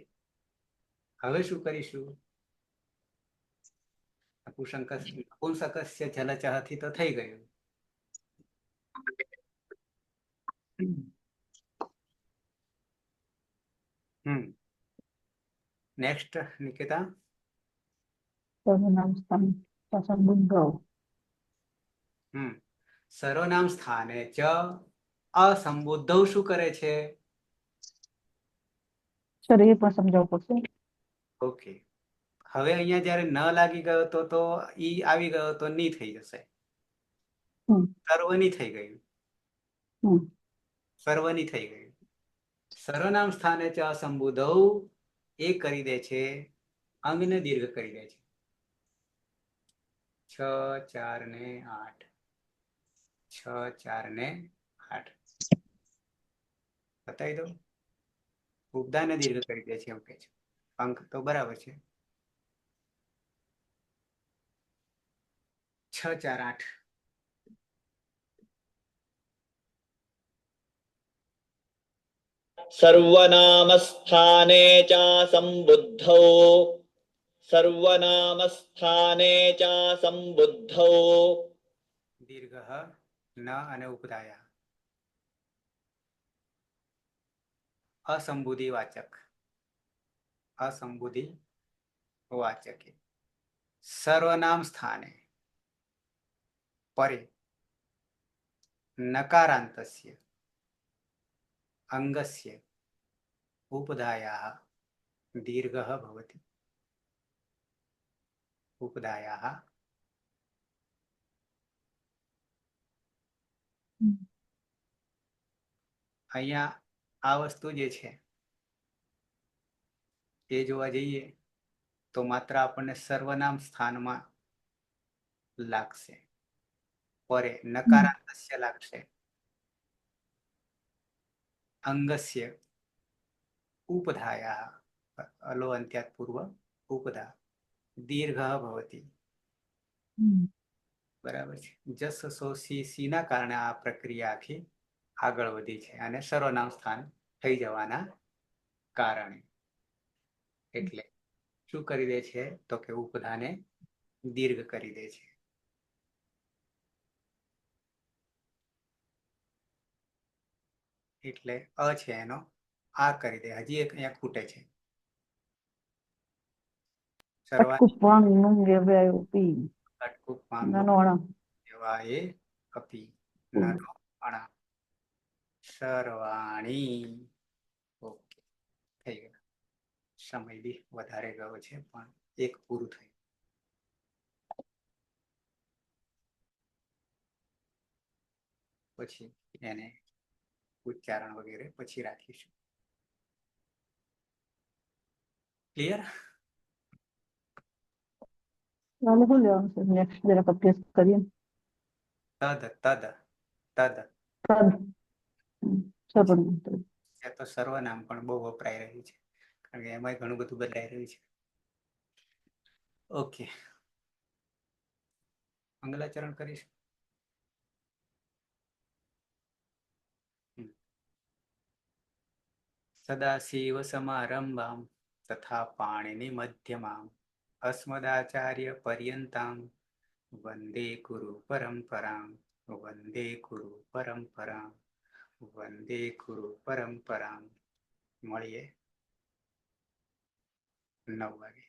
હવે શું કરીશું નપુંસકસ્ય જલચહથી તો થઈ ગયું નેક્સ્ટ નિકેતા સર્વનામ સ્થાન સંબુદ્ધો સર્વનામ સ્થાને ચ અસંબુદ્ધૌ શું કરે છે સર એ પણ સમજાવવું પડશે ઓકે હવે અહીંયા જયારે ન લાગી ગયો તો ઈ આવી ગયો તો ની થઈ જશે સર્વની થઈ ગયું સર્વની થઈ ગયું સર્વનામ સ્થાને ચ અસંબુદ્ધૌ એ કરી દે છે અંગને દીર્ઘ કરી દે છે 6 4 ને 8 6 4 ને 8 બતાવી દો ઉપદાને દીર્ઘ કરી દે છે એવું કે છે અંક તો બરાબર છે 6 4 8 सर्वनामस्थाने च संबुद्धौ सर्वनामस्थाने च संबुद्धौ દીર્ઘ ન અને ઉપદાયા असंबुद्धि वाचक सर्वनाम स्थाने परे नकारान्तस्य अंगस्य उपधायाः दीर्घः भवति उपधायाः અહીંયા આ વસ્તુ જે છે એ જોવા જઈએ તો માત્ર આપણને સર્વનામ સ્થાનમાં લાગશે પરે નકારાંતસ્ય લાગશે અંગસ્ય ઉપધાયાः અલો અંત્યાत् પૂર્વ ઉપધા દીર્ઘः ભવતિ બરાબર છે જસ સો સી ના કારણે આ પ્રક્રિયા આખી આગળ વધી છે અને સર્વનામ સ્થાન થઈ જવાના કારણે એટલે શું કરી દે છે તો કે ઉપધાને દીર્ઘ કરી દે છે એટલે અ છે એનો આ કરી દે હજી એક અહીંયા ખૂટે છે સર્વા કટકુપાંગ નું વ્યવય ઉપી કટકુપાંગ નનોણા એવાએ કપી હમ. નનો અણા સર્વાણી. ઓકે, થઈ ગયું. સમય બી વધારે ગયો છે પણ એક પૂરું થયું. પછી એને ઉચ્ચારણ વગેરે પછી રાખીશું. ક્લિયર? ચાલો શું લેવાનું છે નેક્સ્ટ જરાક અભ્યાસ કરીએ. તદ તદ તદ તદ સપર્ણ એ તો સર્વનામ પણ બહુ વપરાય રહ્યું છે કારણ કે એમાં ઘણું બધું બદલાઈ રહ્યું છે. ઓકે, મંગલાચરણ કરીશું. સદાશિવ સમારંભામ તથા પાણીની મધ્યમામ અસ્મદાચાર્ય પર્યંતામ વંદે ગુરુ પરંપરામ વંદે ગુરુ પરંપરામ વંદે ગુરુ પરંપરામ. મળીએ 9 વાગે.